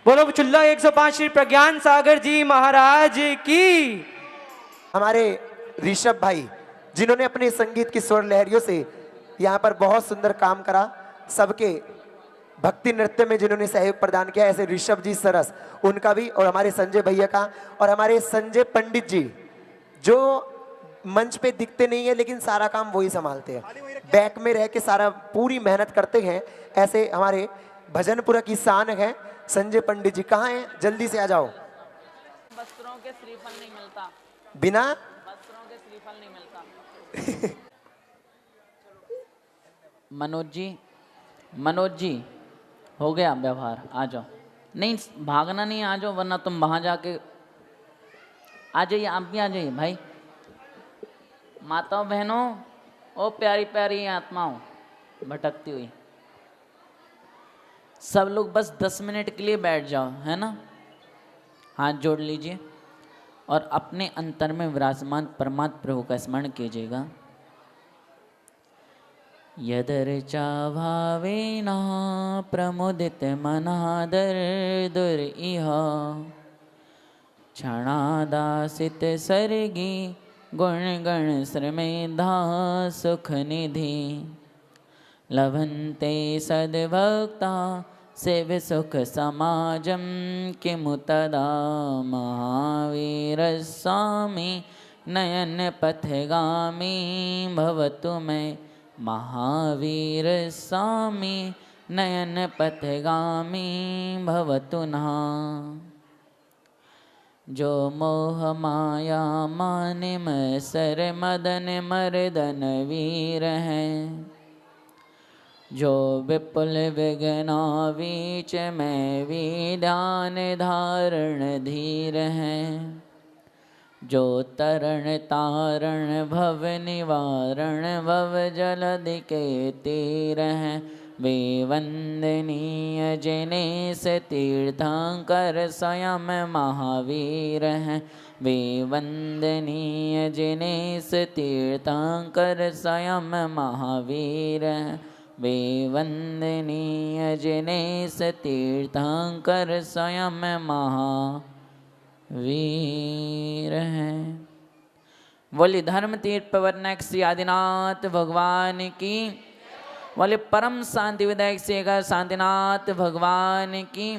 बोलो चुल्ला 105 श्री प्रज्ञान सागर जी महाराज की। हमारे ऋषभ भाई जिन्होंने अपने संगीत की स्वर लहरियों से यहाँ पर बहुत सुंदर काम करा, सबके भक्ति नृत्य में जिन्होंने सहयोग प्रदान किया, ऐसे ऋषभ जी सरस, उनका भी, और हमारे संजय भैया का, और हमारे संजय पंडित जी जो मंच पे दिखते नहीं है लेकिन सारा काम वही संभालते हैं, बैक में रह के सारा पूरी मेहनत करते हैं। ऐसे हमारे भजनपुरा की शान है संजय पंडित जी। कहाँ हैं? जल्दी से आ जाओ। वस्त्रों के श्रीफल नहीं मिलता, बिना वस्त्रों के श्रीफल नहीं मिलता। मनोज जी हो गया व्यवहार, आ जाओ। नहीं भागना नहीं, आ जाओ वरना तुम वहां जाके। आ जाइए, आप भी आ जाइए भाई। माताओं बहनों, ओ प्यारी प्यारी आत्माओं भटकती हुई, सब लोग बस 10 मिनट के लिए बैठ जाओ, है ना। हाथ जोड़ लीजिए और अपने अंतर में विराजमान परमात्मा प्रभु का स्मरण कीजिएगा। यदर्चा भावेना प्रमुदित मनादर दुर इह क्षणादासित सर्गी गुण गण श्रमेधा सुख निधि लभन्ते सद्भक्ता सेव सुख समाजम किमु तदा महावीर स्वामी नयन पथगामी भवतु मैं महावीर स्वामी नयन पथगामी भवतु नः। जो मोह माया मानिम सर मदन मर्दन वीर हैं, जो विपुल विघ्ना बीच में विधान धारण धीर हैं, जो तरण तारण भव निवारण भव जलधि के तीर हैं, वे वंदनीय जिनेस तीर्थंकर स्वयं महावीर हैं, वे वंदनीय जिनेस तीर्थंकर स्वयं महावीर हैं, वे वंदनीय जिनेस तीर्थंकर स्वयं महावीर हैं। बोली धर्म तीर्थ प्रवर्तक श्री आदिनाथ भगवान की, बोले परम शांति विधायक शेखर शांतिनाथ भगवान की,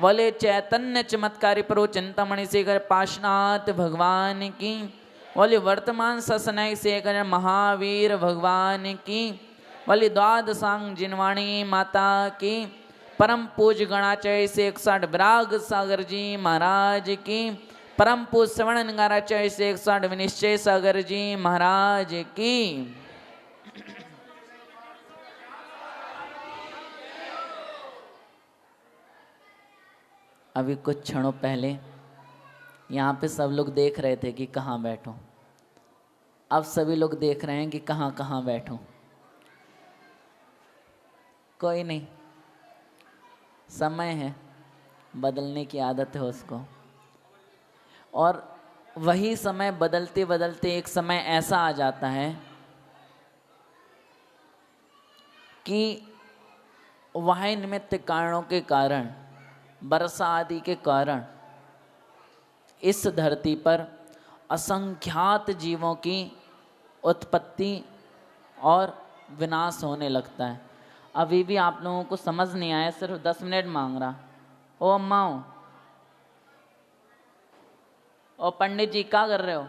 बोले चैतन्य चमत्कारी प्रभु चिंतामणि शेखर पाशनाथ भगवान की, बोले वर्तमान ससनायक शेखर महावीर भगवान की, बोले द्वादशांग जिनवाणी माता की, परम पूज्य गणाचार्य से 160 विराग सागर जी महाराज की, परम पूज्य श्रवण निगाराचार्य से 160 विनिश्चय सागर जी महाराज की। अभी कुछ क्षणों पहले यहाँ पे सब लोग देख रहे थे कि कहाँ बैठूं, अब सभी लोग देख रहे हैं कि कहाँ कहाँ बैठूं। कोई नहीं, समय है, बदलने की आदत है उसको। और वही समय बदलते बदलते एक समय ऐसा आ जाता है कि वह निमित्त कारणों के कारण, वर्षा आदि के कारण इस धरती पर असंख्यात जीवों की उत्पत्ति और विनाश होने लगता है। अभी भी आप लोगों को समझ नहीं आया, सिर्फ 10 मिनट मांग रहा। ओ अम्माओ, ओ पंडित जी क्या कर रहे हो?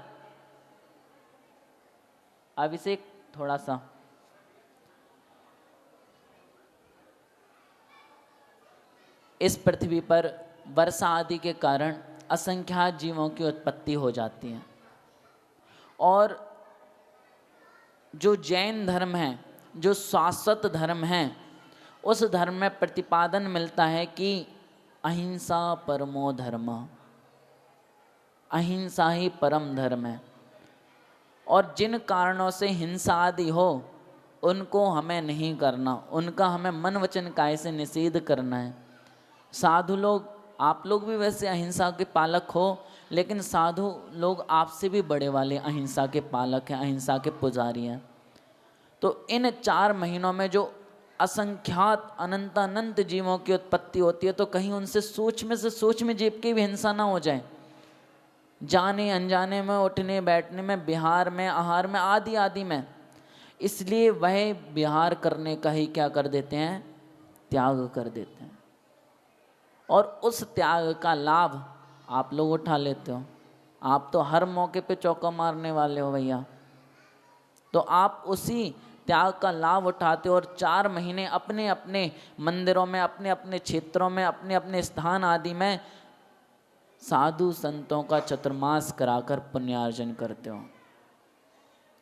अभिषेक थोड़ा सा। इस पृथ्वी पर वर्षा आदि के कारण असंख्यात जीवों की उत्पत्ति हो जाती है। और जो जैन धर्म है, जो शाश्वत धर्म है, उस धर्म में प्रतिपादन मिलता है कि अहिंसा परमो धर्म, अहिंसा ही परम धर्म है। और जिन कारणों से हिंसा आदि हो उनको हमें नहीं करना, उनका हमें मन वचन काय से निषेध करना है। साधु लोग, आप लोग भी वैसे अहिंसा के पालक हो, लेकिन साधु लोग आपसे भी बड़े वाले अहिंसा के पालक हैं, अहिंसा के पुजारी हैं। तो इन 4 महीनों में जो असंख्यात अनंत जीवों की उत्पत्ति होती है, तो कहीं उनसे सूक्ष्म से सूक्ष्म जीव की भी हिंसा ना हो जाए। जाने अनजाने में, उठने बैठने में, विहार में, आहार में, आदि आदि में। इसलिए वह विहार करने का ही क्या कर देते हैं? त्याग कर देते हैं। और उस त्याग का लाभ आप लोग उठा लेते हो। आप तो हर मौके पे चौका मारने वाले हो भैया। तो आप उसी त्याग का लाभ उठाते हो और 4 महीने अपने अपने मंदिरों में, अपने अपने क्षेत्रों में, अपने अपने स्थान आदि में साधु संतों का चतुर्मास कराकर पुण्यार्जन करते हो।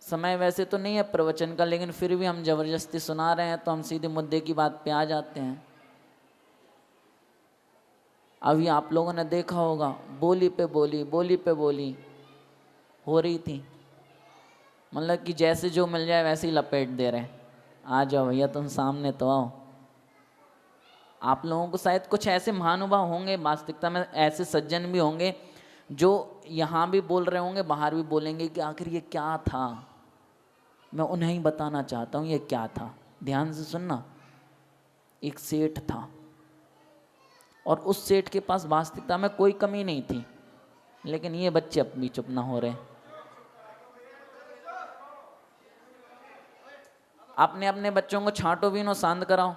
समय वैसे तो नहीं है प्रवचन का, लेकिन फिर भी हम जबरदस्ती सुना रहे हैं तो हम सीधे मुद्दे की बात पे आ जाते हैं। अभी आप लोगों ने देखा होगा बोली पे बोली, बोली पे बोली हो रही थी, मतलब कि जैसे जो मिल जाए वैसे ही लपेट दे रहे। आ जाओ भैया तुम सामने तो आओ। आप लोगों को शायद कुछ ऐसे महानुभाव होंगे, वास्तविकता में ऐसे सज्जन भी होंगे जो यहाँ भी बोल रहे होंगे, बाहर भी बोलेंगे कि आखिर ये क्या था। मैं उन्हें ही बताना चाहता हूँ ये क्या था। ध्यान से सुनना। एक सेठ था और उस सेठ के पास वास्तविकता में कोई कमी नहीं थी, लेकिन ये बच्चे अब भी चुप ना हो रहे। अपने अपने बच्चों को छांटो भी नो, शांत कराओ।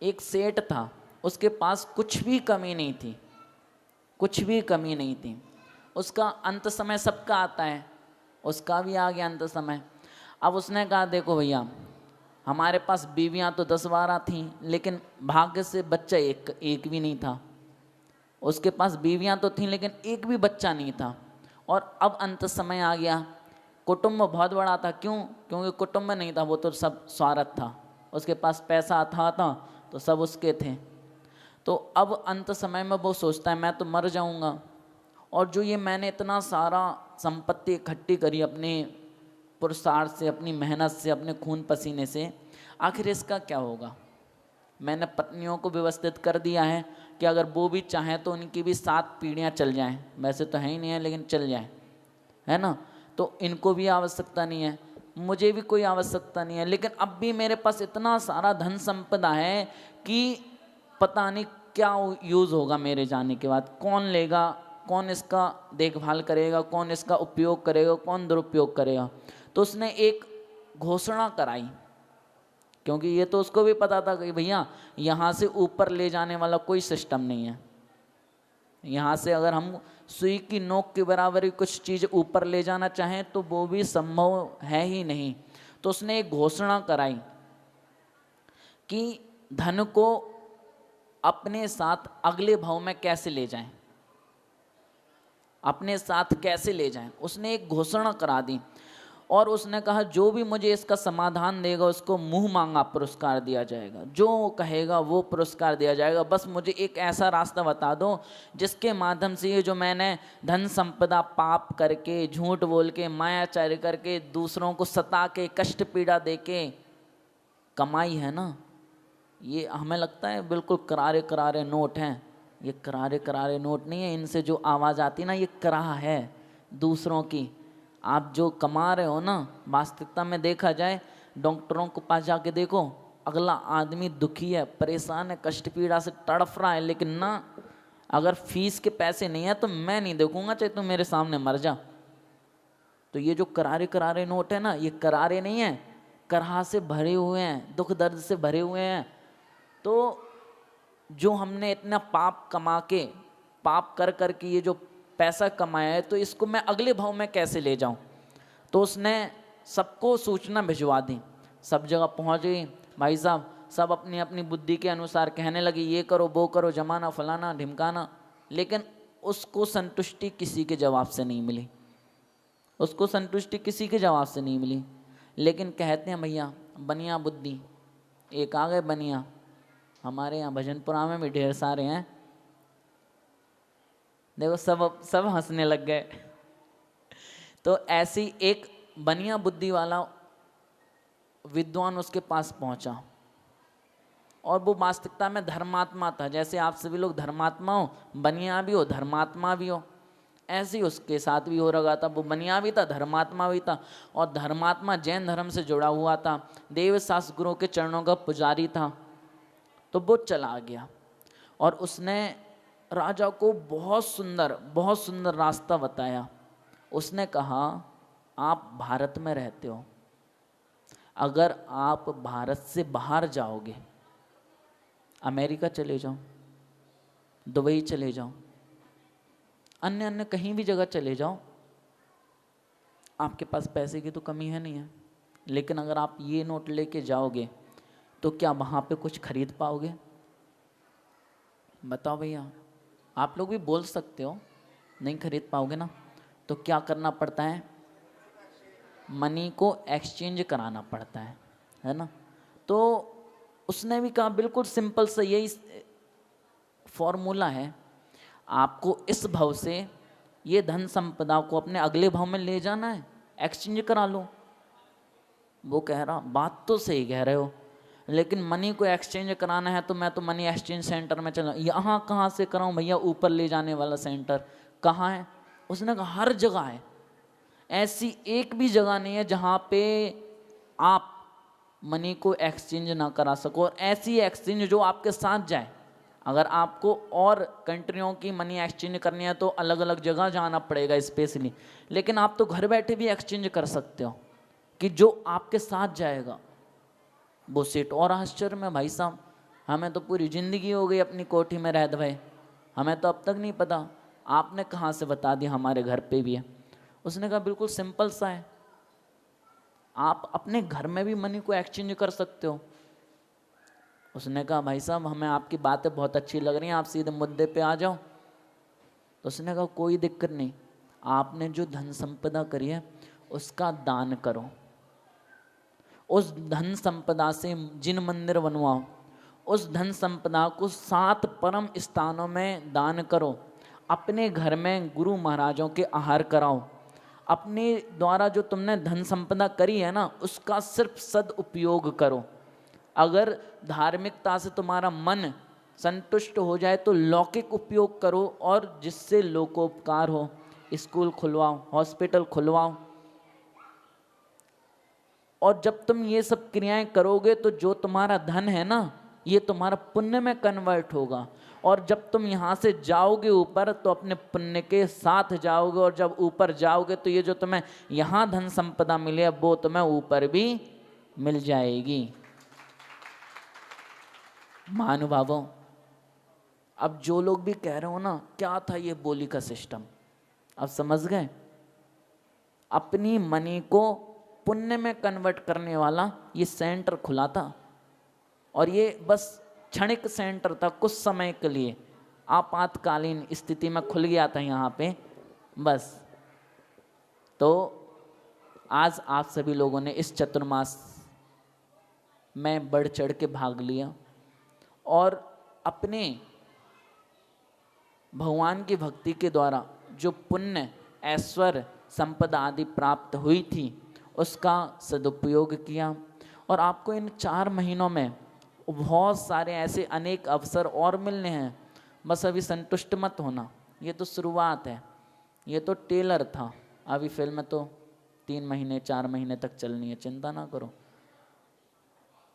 एक सेठ था, उसके पास कुछ भी कमी नहीं थी, कुछ भी कमी नहीं थी। उसका अंत समय सबका आता है, उसका भी आ गया अंत समय। अब उसने कहा देखो भैया, हमारे पास बीवियां तो 10-12 थीं, लेकिन भाग्य से बच्चा एक भी नहीं था। उसके पास बीवियां तो थीं लेकिन एक भी बच्चा नहीं था। और अब अंत समय आ गया। कुटुंब बहुत बड़ा था, क्यों? क्योंकि कुटुंब नहीं था, वो तो सब स्वार्थ था। उसके पास पैसा था तो सब उसके थे। तो अब अंत समय में वो सोचता है मैं तो मर जाऊंगा, और जो ये मैंने इतना सारा संपत्ति इकट्ठी करी अपने पुरुषार्थ से, अपनी मेहनत से, अपने खून पसीने से, आखिर इसका क्या होगा। मैंने पत्नियों को व्यवस्थित कर दिया है कि अगर वो भी चाहें तो उनकी भी 7 पीढ़ियाँ चल जाएं। वैसे तो है ही नहीं है, लेकिन चल जाएं, है ना। तो इनको भी आवश्यकता नहीं है, मुझे भी कोई आवश्यकता नहीं है, लेकिन अब भी मेरे पास इतना सारा धन संपदा है कि पता नहीं क्या यूज़ होगा मेरे जाने के बाद। कौन लेगा, कौन इसका देखभाल करेगा, कौन इसका उपयोग करेगा, कौन दुरुपयोग करेगा। तो उसने एक घोषणा कराई, क्योंकि ये तो उसको भी पता था कि भैया यहाँ से ऊपर ले जाने वाला कोई सिस्टम नहीं है। यहाँ से अगर हम सुई की नोक के बराबर कुछ चीज़ ऊपर ले जाना चाहें तो वो भी संभव है ही नहीं। तो उसने एक घोषणा कराई कि धन को अपने साथ अगले भाव में कैसे ले जाएं, अपने साथ कैसे ले जाएं। उसने एक घोषणा करा दी और उसने कहा जो भी मुझे इसका समाधान देगा उसको मुंह मांगा पुरस्कार दिया जाएगा, जो कहेगा वो पुरस्कार दिया जाएगा। बस मुझे एक ऐसा रास्ता बता दो जिसके माध्यम से ये जो मैंने धन संपदा पाप करके, झूठ बोल के, मायाचारी करके, दूसरों को सता के, कष्ट पीड़ा दे के कमाई है ना, ये हमें लगता है बिल्कुल करारे करारे नोट हैं। ये करारे करारे नोट नहीं है, इनसे जो आवाज़ आती ना, ये कराह है दूसरों की। आप जो कमा रहे हो ना, वास्तविकता में देखा जाए, डॉक्टरों के पास जाके देखो, अगला आदमी दुखी है, परेशान है, कष्ट पीड़ा से तड़फ रहा है, लेकिन ना अगर फीस के पैसे नहीं है तो मैं नहीं देखूंगा, चाहे तू मेरे सामने मर जा। तो ये जो करारे करारे नोट है ना, ये करारे नहीं है, कराह से भरे हुए हैं, दुख दर्द से भरे हुए हैं। तो जो हमने इतना पाप कमा के, पाप कर कर के ये जो पैसा कमाया है, तो इसको मैं अगले भाव में कैसे ले जाऊं। तो उसने सबको सूचना भिजवा दी, सब जगह पहुंच गई। भाई साहब सब अपनी अपनी बुद्धि के अनुसार कहने लगी ये करो वो करो, जमाना फलाना ढिमकाना, लेकिन उसको संतुष्टि किसी के जवाब से नहीं मिली, उसको संतुष्टि किसी के जवाब से नहीं मिली। लेकिन कहते हैं भैया बनिया बुद्धि, एक आ गए बनिया, हमारे यहाँ भजनपुरा में भी ढेर सारे हैं। देखो सब हंसने लग गए। तो ऐसी एक बनिया बुद्धि वाला विद्वान उसके पास पहुंचा, और वो वास्तविकता में धर्मात्मा था। जैसे आप सभी लोग धर्मात्मा हो, बनिया भी हो, धर्मात्मा भी हो, ऐसे ही उसके साथ भी हो रहा था। वो बनिया भी था, धर्मात्मा भी था, और धर्मात्मा जैन धर्म से जुड़ा हुआ था, देव शास्त्र गुरु के चरणों का पुजारी था। तो वो चला गया और उसने राजा को बहुत सुंदर रास्ता बताया। उसने कहा आप भारत में रहते हो, अगर आप भारत से बाहर जाओगे अमेरिका चले जाओ, दुबई चले जाओ, अन्य अन्य कहीं भी जगह चले जाओ, आपके पास पैसे की तो कमी है नहीं है, लेकिन अगर आप ये नोट लेके जाओगे तो क्या वहाँ पे कुछ खरीद पाओगे? बताओ भैया, आप लोग भी बोल सकते हो नहीं खरीद पाओगे ना। तो क्या करना पड़ता है? मनी को एक्सचेंज कराना पड़ता है ना। तो उसने भी कहा बिल्कुल सिंपल सा यही फॉर्मूला है, आपको इस भाव से ये धन संपदा को अपने अगले भाव में ले जाना है, एक्सचेंज करा लो। वो कह रहा बात तो सही कह रहे हो, लेकिन मनी को एक्सचेंज कराना है तो मैं तो मनी एक्सचेंज सेंटर में चला, यहाँ कहाँ से कराऊँ भैया? ऊपर ले जाने वाला सेंटर कहाँ है? उसने कहा हर जगह है, ऐसी एक भी जगह नहीं है जहाँ पे आप मनी को एक्सचेंज ना करा सको, और ऐसी एक्सचेंज जो आपके साथ जाए। अगर आपको और कंट्रियों की मनी एक्सचेंज करनी है तो अलग अलग जगह जाना पड़ेगा स्पेशली, लेकिन आप तो घर बैठे भी एक्सचेंज कर सकते हो कि जो आपके साथ जाएगा। वो सेठ और आश्चर्य में, भाई साहब हमें तो पूरी ज़िंदगी हो गई अपनी कोठी में रह भाई, हमें तो अब तक नहीं पता, आपने कहाँ से बता दिया? हमारे घर पे भी है। उसने कहा बिल्कुल सिंपल सा है, आप अपने घर में भी मनी को एक्सचेंज कर सकते हो। उसने कहा भाई साहब हमें आपकी बातें बहुत अच्छी लग रही हैं, आप सीधे मुद्दे पे आ जाओ। तो उसने कहा कोई दिक्कत नहीं, आपने जो धन संपदा करी है उसका दान करो, उस धन संपदा से जिन मंदिर बनवाओ, उस धन संपदा को 7 परम स्थानों में दान करो, अपने घर में गुरु महाराजों के आहार कराओ, अपने द्वारा जो तुमने धन संपदा करी है ना उसका सिर्फ सदुपयोग करो। अगर धार्मिकता से तुम्हारा मन संतुष्ट हो जाए तो लौकिक उपयोग करो, और जिससे लोकोपकार हो, स्कूल खुलवाओ, हॉस्पिटल खुलवाओ। और जब तुम ये सब क्रियाएं करोगे तो जो तुम्हारा धन है ना ये तुम्हारा पुण्य में कन्वर्ट होगा, और जब तुम यहाँ से जाओगे ऊपर तो अपने पुण्य के साथ जाओगे, और जब ऊपर जाओगे तो ये जो तुम्हें यहाँ धन संपदा मिले वो तुम्हें ऊपर भी मिल जाएगी। महानुभावों, अब जो लोग भी कह रहे हो ना क्या था ये बोली का सिस्टम, अब समझ गए? अपनी मनी को पुण्य में कन्वर्ट करने वाला ये सेंटर खुला था, और ये बस क्षणिक सेंटर था, कुछ समय के लिए आपातकालीन स्थिति में खुल गया था यहाँ पे बस। तो आज आप सभी लोगों ने इस चतुर्मास में बढ़ चढ़ के भाग लिया, और अपने भगवान की भक्ति के द्वारा जो पुण्य ऐश्वर्य संपदा आदि प्राप्त हुई थी उसका सदुपयोग किया। और आपको इन 4 महीनों में बहुत सारे ऐसे अनेक अवसर और मिलने हैं, बस अभी संतुष्ट मत होना, ये तो शुरुआत है, ये तो टेलर था, अभी फिल्म तो 3 महीने 4 महीने तक चलनी है, चिंता ना करो।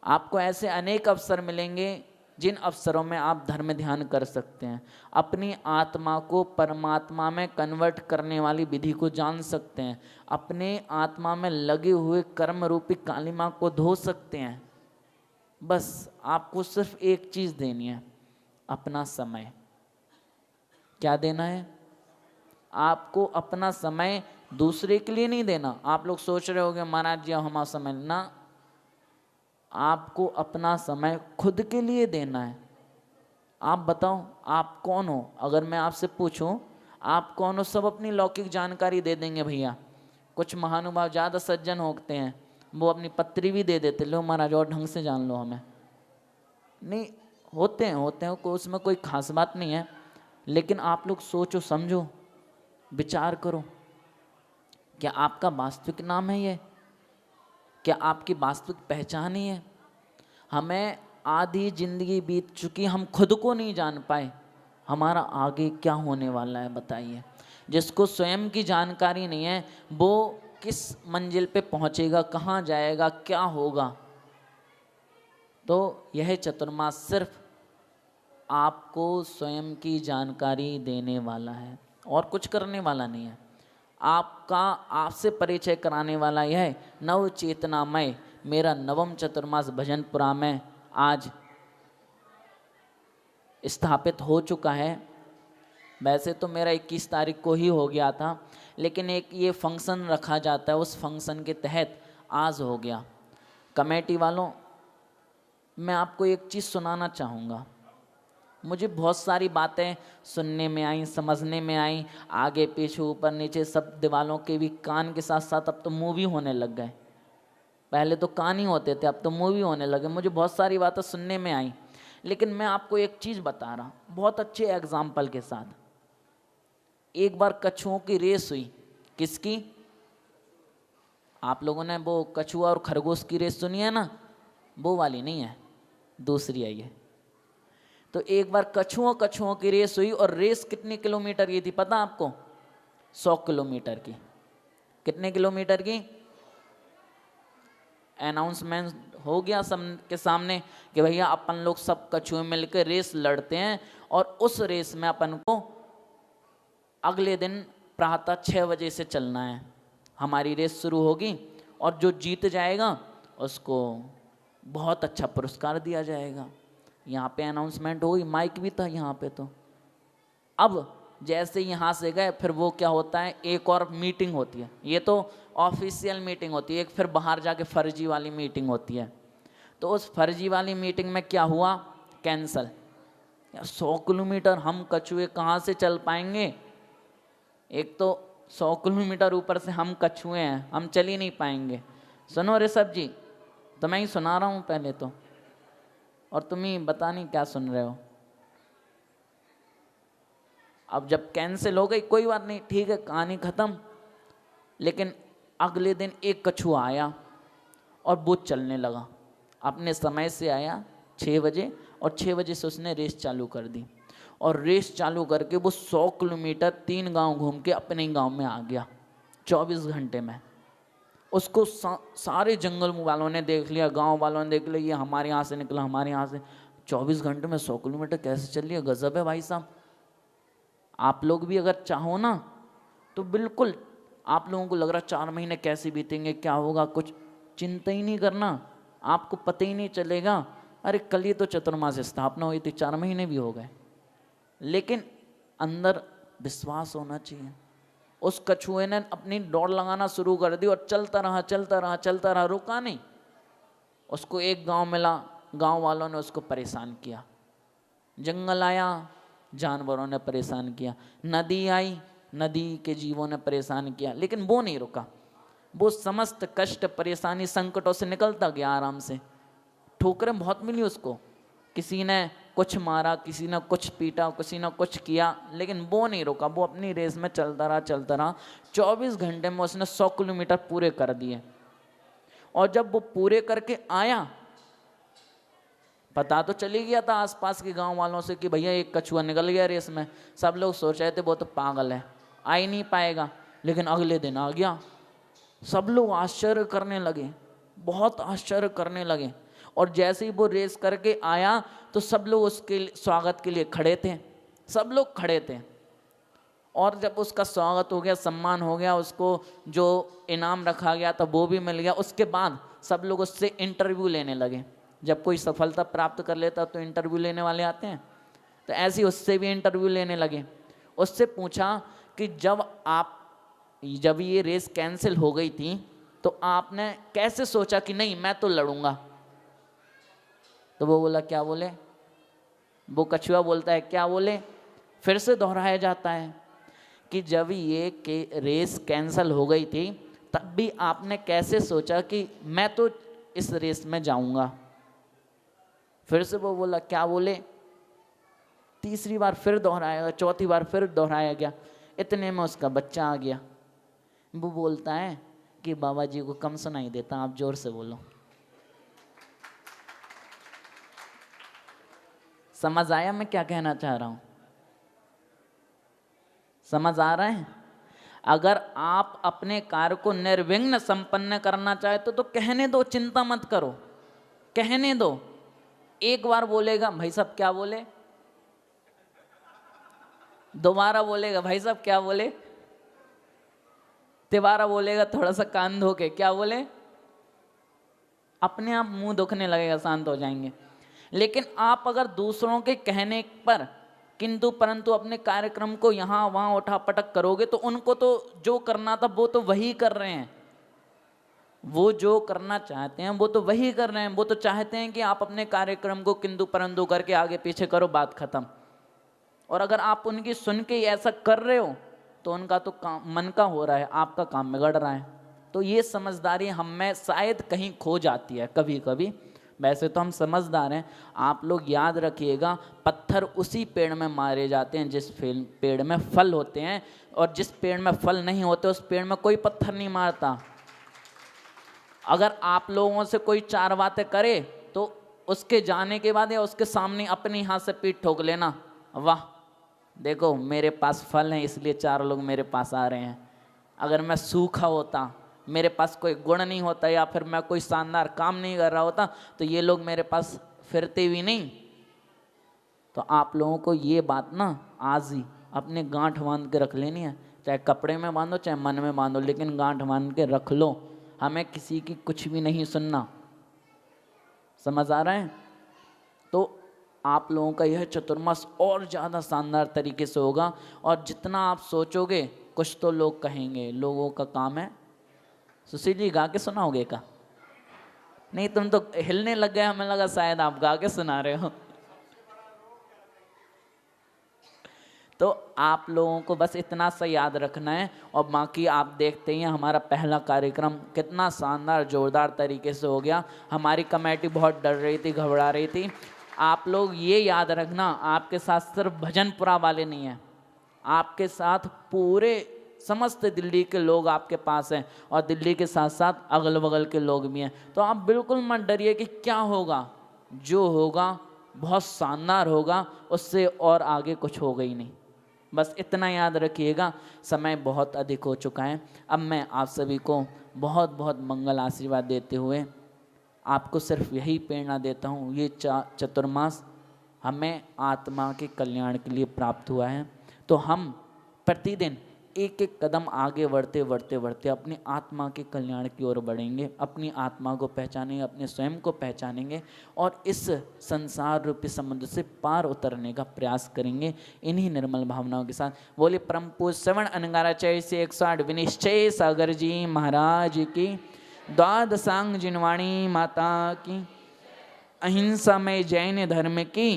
आपको ऐसे अनेक अवसर मिलेंगे जिन अवसरों में आप धर्म ध्यान कर सकते हैं, अपनी आत्मा को परमात्मा में कन्वर्ट करने वाली विधि को जान सकते हैं, अपने आत्मा में लगे हुए कर्म रूपी कालिमा को धो सकते हैं। बस आपको सिर्फ एक चीज़ देनी है, अपना समय। क्या देना है? आपको अपना समय दूसरे के लिए नहीं देना। आप लोग सोच रहे होंगे महाराज जी हमारा समय ना, आपको अपना समय खुद के लिए देना है। आप बताओ आप कौन हो? अगर मैं आपसे पूछूं आप कौन हो, सब अपनी लौकिक जानकारी दे देंगे भैया। कुछ महानुभाव ज़्यादा सज्जन होते हैं, वो अपनी पत्री भी दे देते, लो महाराज और ढंग से जान लो हमें। नहीं, होते हैं कोई, उसमें कोई खास बात नहीं है, लेकिन आप लोग सोचो समझो विचार करो, क्या आपका वास्तविक नाम है ये? क्या आपकी वास्तविक पहचान ही है? हमें आधी जिंदगी बीत चुकी, हम खुद को नहीं जान पाए हमारा आगे क्या होने वाला है, बताइए। जिसको स्वयं की जानकारी नहीं है वो किस मंजिल पे पहुंचेगा, कहाँ जाएगा, क्या होगा। तो यह चतुर्मास सिर्फ आपको स्वयं की जानकारी देने वाला है और कुछ करने वाला नहीं है। आपका आपसे परिचय कराने वाला यह नव चेतनामय मेरा 9वां चतुर्मास भजनपुरा में आज स्थापित हो चुका है। वैसे तो मेरा 21 तारीख को ही हो गया था, लेकिन एक ये फंक्शन रखा जाता है, उस फंक्शन के तहत आज हो गया। कमेटी वालों, मैं आपको एक चीज़ सुनाना चाहूँगा। मुझे बहुत सारी बातें सुनने में आई, समझने में आई, आगे पीछे ऊपर नीचे सब दीवालों के भी कान के साथ साथ अब तो मूवी होने लग गए। पहले तो कान ही होते थे, अब तो मूवी होने लगे। मुझे बहुत सारी बातें सुनने में आई, लेकिन मैं आपको एक चीज़ बता रहा बहुत अच्छे एग्जाम्पल के साथ। एक बार कछुओं की रेस हुई। किसकी? आप लोगों ने वो कछुआ और खरगोश की रेस सुनी है ना? वो वाली नहीं है, दूसरी है ये। तो एक बार कछुओं की रेस हुई, और रेस कितनी किलोमीटर की थी पता आपको? 100 किलोमीटर की। कितने किलोमीटर की? अनाउंसमेंट हो गया सब के सामने कि भैया अपन लोग सब कछुए मिलकर रेस लड़ते हैं, और उस रेस में अपन को अगले दिन प्रातः 6 बजे से चलना है। हमारी रेस शुरू होगी, और जो जीत जाएगा उसको बहुत अच्छा पुरस्कार दिया जाएगा। यहाँ पे अनाउंसमेंट हुई, माइक भी था यहाँ पे। तो अब जैसे यहाँ से गए, फिर वो क्या होता है, एक और मीटिंग होती है। ये तो ऑफिशियल मीटिंग होती है, एक फिर बाहर जाके फर्जी वाली मीटिंग होती है। तो उस फर्जी वाली मीटिंग में क्या हुआ? कैंसल। 100 किलोमीटर हम कछुए कहाँ से चल पाएंगे? एक तो 100 किलोमीटर ऊपर से हम कछुए हैं, हम चल ही नहीं पाएंगे। सुनो ऋषभ जी, तो मैं ही सुना रहा हूँ पहले तो, और तुम ही बता नहीं क्या सुन रहे हो। अब जब कैंसिल हो गई, कोई बात नहीं, ठीक है, कहानी ख़त्म। लेकिन अगले दिन एक कछुआ आया और वो चलने लगा। अपने समय से आया 6 बजे, और 6 बजे से उसने रेस चालू कर दी। और रेस चालू करके वो 100 किलोमीटर 3 गांव घूम के अपने ही गांव में आ गया 24 घंटे में। उसको सारे जंगल वालों ने देख लिया, गांव वालों ने देख लिया, ये हमारे यहाँ से निकला, हमारे यहाँ से। 24 घंटे में 100 किलोमीटर कैसे चल रही है? गजब है भाई साहब। आप लोग भी अगर चाहो ना तो बिल्कुल, आप लोगों को लग रहा 4 महीने कैसे बीतेंगे, क्या होगा, कुछ चिंता ही नहीं करना, आपको पता ही नहीं चलेगा। अरे कल ही तो चतुर्मास स्थापना हुई थी, 4 महीने भी हो गए। लेकिन अंदर विश्वास होना चाहिए। उस कछुए ने अपनी दौड़ लगाना शुरू कर दी, और चलता रहा, रुका नहीं। उसको एक गांव मिला, गांव वालों ने उसको परेशान किया। जंगल आया, जानवरों ने परेशान किया। नदी आई, नदी के जीवों ने परेशान किया। लेकिन वो नहीं रुका, वो समस्त कष्ट, परेशानी, संकटों से निकलता गया आराम से। ठोकरें बहुत मिली उसको, किसी ने कुछ मारा, किसी ने कुछ पीटा, किसी ने कुछ किया, लेकिन वो नहीं रुका। वो अपनी रेस में चलता रहा। 24 घंटे में उसने 100 किलोमीटर पूरे कर दिए। और जब वो पूरे करके आया, पता तो चली गया था आसपास के गांव वालों से कि भैया एक कछुआ निकल गया रेस में। सब लोग सोच रहे थे वो तो पागल है, आ ही नहीं पाएगा। लेकिन अगले दिन आ गया। सब लोग आश्चर्य करने लगे, बहुत आश्चर्य करने लगे। और जैसे ही वो रेस करके आया तो सब लोग उसके स्वागत के लिए खड़े थे, सब लोग खड़े थे। और जब उसका स्वागत हो गया, सम्मान हो गया, उसको जो इनाम रखा गया था वो भी मिल गया। उसके बाद सब लोग उससे इंटरव्यू लेने लगे। जब कोई सफलता प्राप्त कर लेता तो इंटरव्यू लेने वाले आते हैं, तो ऐसे ही उससे भी इंटरव्यू लेने लगे। उससे पूछा कि जब ये रेस कैंसिल हो गई थी तो आपने कैसे सोचा कि नहीं मैं तो लड़ूंगा? तो वो बोला, क्या बोले? वो कछुआ बोलता है, क्या बोले? फिर से दोहराया जाता है कि जब ये रेस कैंसिल हो गई थी तब भी आपने कैसे सोचा कि मैं तो इस रेस में जाऊंगा? फिर से वो बोला, क्या बोले? तीसरी बार फिर दोहराया, चौथी बार फिर दोहराया गया। इतने में उसका बच्चा आ गया। वो बोलता है कि बाबा जी को कम सुनाई देता, आप जोर से बोलो। समझ आया मैं क्या कहना चाह रहा हूं? समझ आ रहा है? अगर आप अपने कार्य को निर्विघ्न संपन्न करना चाहते तो कहने दो, चिंता मत करो, कहने दो। एक बार बोलेगा, भाई साहब क्या बोले? दोबारा बोलेगा, भाई साहब क्या बोले? तिबारा बोलेगा थोड़ा सा कान धो के, क्या बोले? अपने आप मुंह दुखने लगेगा, शांत हो जाएंगे। लेकिन आप अगर दूसरों के कहने पर किंतु परंतु अपने कार्यक्रम को यहाँ वहाँ उठापटक करोगे तो उनको तो जो करना था वो तो वही कर रहे हैं, वो जो करना चाहते हैं वो तो वही कर रहे हैं। वो तो चाहते हैं कि आप अपने कार्यक्रम को किंतु परंतु करके आगे पीछे करो, बात खत्म। और अगर आप उनकी सुन के ऐसा कर रहे हो तो उनका तो काम मन का हो रहा है, आपका काम बिगड़ रहा है। तो ये समझदारी हम में शायद कहीं खो जाती है कभी कभी। वैसे तो हम समझदार हैं। आप लोग याद रखिएगा, पत्थर उसी पेड़ में मारे जाते हैं जिस पेड़ में फल होते हैं, और जिस पेड़ में फल नहीं होते उस पेड़ में कोई पत्थर नहीं मारता। अगर आप लोगों से कोई 4 बातें करे तो उसके जाने के बाद या उसके सामने अपने हाथ से पीठ ठोक लेना, वाह देखो मेरे पास फल है इसलिए 4 लोग मेरे पास आ रहे हैं। अगर मैं सूखा होता, मेरे पास कोई गुण नहीं होता, या फिर मैं कोई शानदार काम नहीं कर रहा होता तो ये लोग मेरे पास फिरते भी नहीं। तो आप लोगों को ये बात ना आज ही अपने गांठ बांध के रख लेनी है, चाहे कपड़े में बांधो चाहे मन में बांधो, लेकिन गांठ बांध के रख लो। हमें किसी की कुछ भी नहीं सुनना, समझ आ रहा है? तो आप लोगों का यह चतुर्मास और ज़्यादा शानदार तरीके से होगा, और जितना आप सोचोगे कुछ तो लोग कहेंगे, लोगों का काम है। सुशील जी गा के सुनाओगे का? नहीं, तुम तो हिलने लग गए, हमें लगा शायद आप गा के सुना रहे हो। तो आप लोगों को बस इतना सा याद रखना है, और बाकी आप देखते हैं हमारा पहला कार्यक्रम कितना शानदार जोरदार तरीके से हो गया। हमारी कमेटी बहुत डर रही थी, घबरा रही थी। आप लोग ये याद रखना, आपके साथ सिर्फ भजनपुरा वाले नहीं हैं, आपके साथ पूरे समस्त दिल्ली के लोग आपके पास हैं, और दिल्ली के साथ साथ अगल बगल के लोग भी हैं। तो आप बिल्कुल मत डरिए कि क्या होगा, जो होगा बहुत शानदार होगा, उससे और आगे कुछ होगा ही नहीं। बस इतना याद रखिएगा। समय बहुत अधिक हो चुका है। अब मैं आप सभी को बहुत बहुत मंगल आशीर्वाद देते हुए आपको सिर्फ यही प्रेरणा देता हूँ, ये चतुर्मास हमें आत्मा के कल्याण के लिए प्राप्त हुआ है। तो हम प्रतिदिन एक एक कदम आगे बढ़ते बढ़ते बढ़ते अपनी आत्मा के कल्याण की ओर बढ़ेंगे, अपनी आत्मा को पहचानेंगे, अपने स्वयं को पहचानेंगे, और इस संसार रूपी समुद्र से पार उतरने का प्रयास करेंगे इन्हीं निर्मल भावनाओं के साथ। बोले परम पूज्य श्रवण अंगाराचार्य से 108 विनिश्चय सागर जी महाराज की, द्वादशांग जिनवाणी माता की, अहिंसा में जैन धर्म की।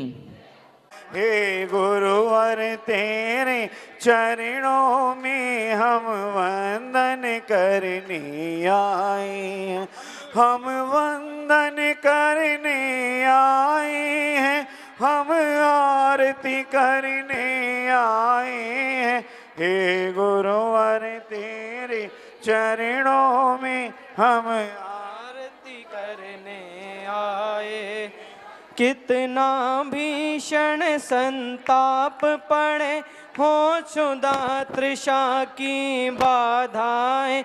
हे गुरुवर तेरे चरणों में हम वंदन करने आए हैं, हम वंदन करने आए हैं, हम आरती करने आए हैं। हे गुरुवर तेरे चरणों में हम आरती करने आए। कितना भीषण संताप पड़े हो क्षुधा तृषा की बाधाएं,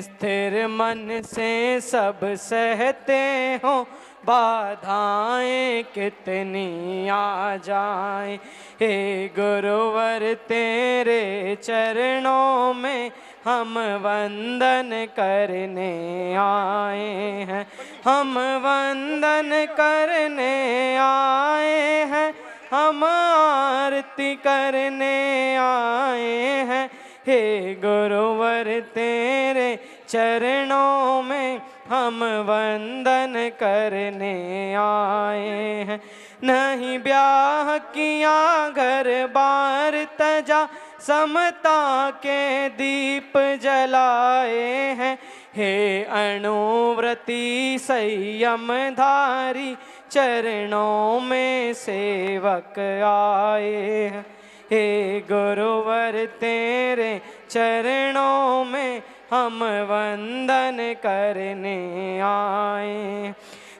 स्थिर मन से सब सहते हो बाधाएं कितनी आ जाए। हे गुरुवर तेरे चरणों में हम वंदन करने आए हैं, हम वंदन करने आए हैं, हम आरती करने आए हैं। हे गुरुवर तेरे चरणों में हम वंदन करने आए हैं। नहीं ब्याह किया घर बार तजा, समता के दीप जलाए हैं। हे अणुव्रती संयम धारी चरणों में सेवक आए हैं। हे गुरुवर तेरे चरणों में हम वंदन करने आए।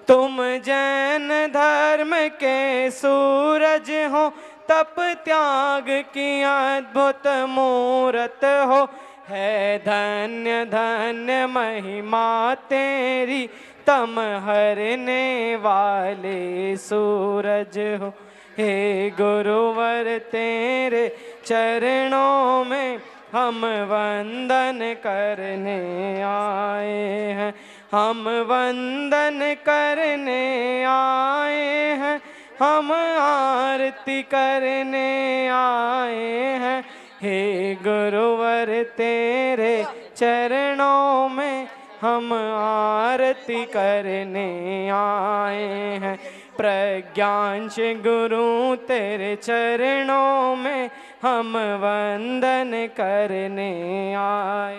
तुम जैन धर्म के सूरज हो, तप त्याग की अद्भुत मूरत हो। है धन्य धन्य महिमा तेरी, तम हरने वाले सूरज हो। हे गुरुवर तेरे चरणों में हम वंदन करने आए हैं, हम वंदन करने आए हैं, हम आरती करने आए हैं। हे गुरुवर तेरे चरणों में हम आरती करने आए हैं। प्रज्ञांश गुरु तेरे चरणों में हम वंदन करने आए।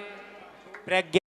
प्रज्ञा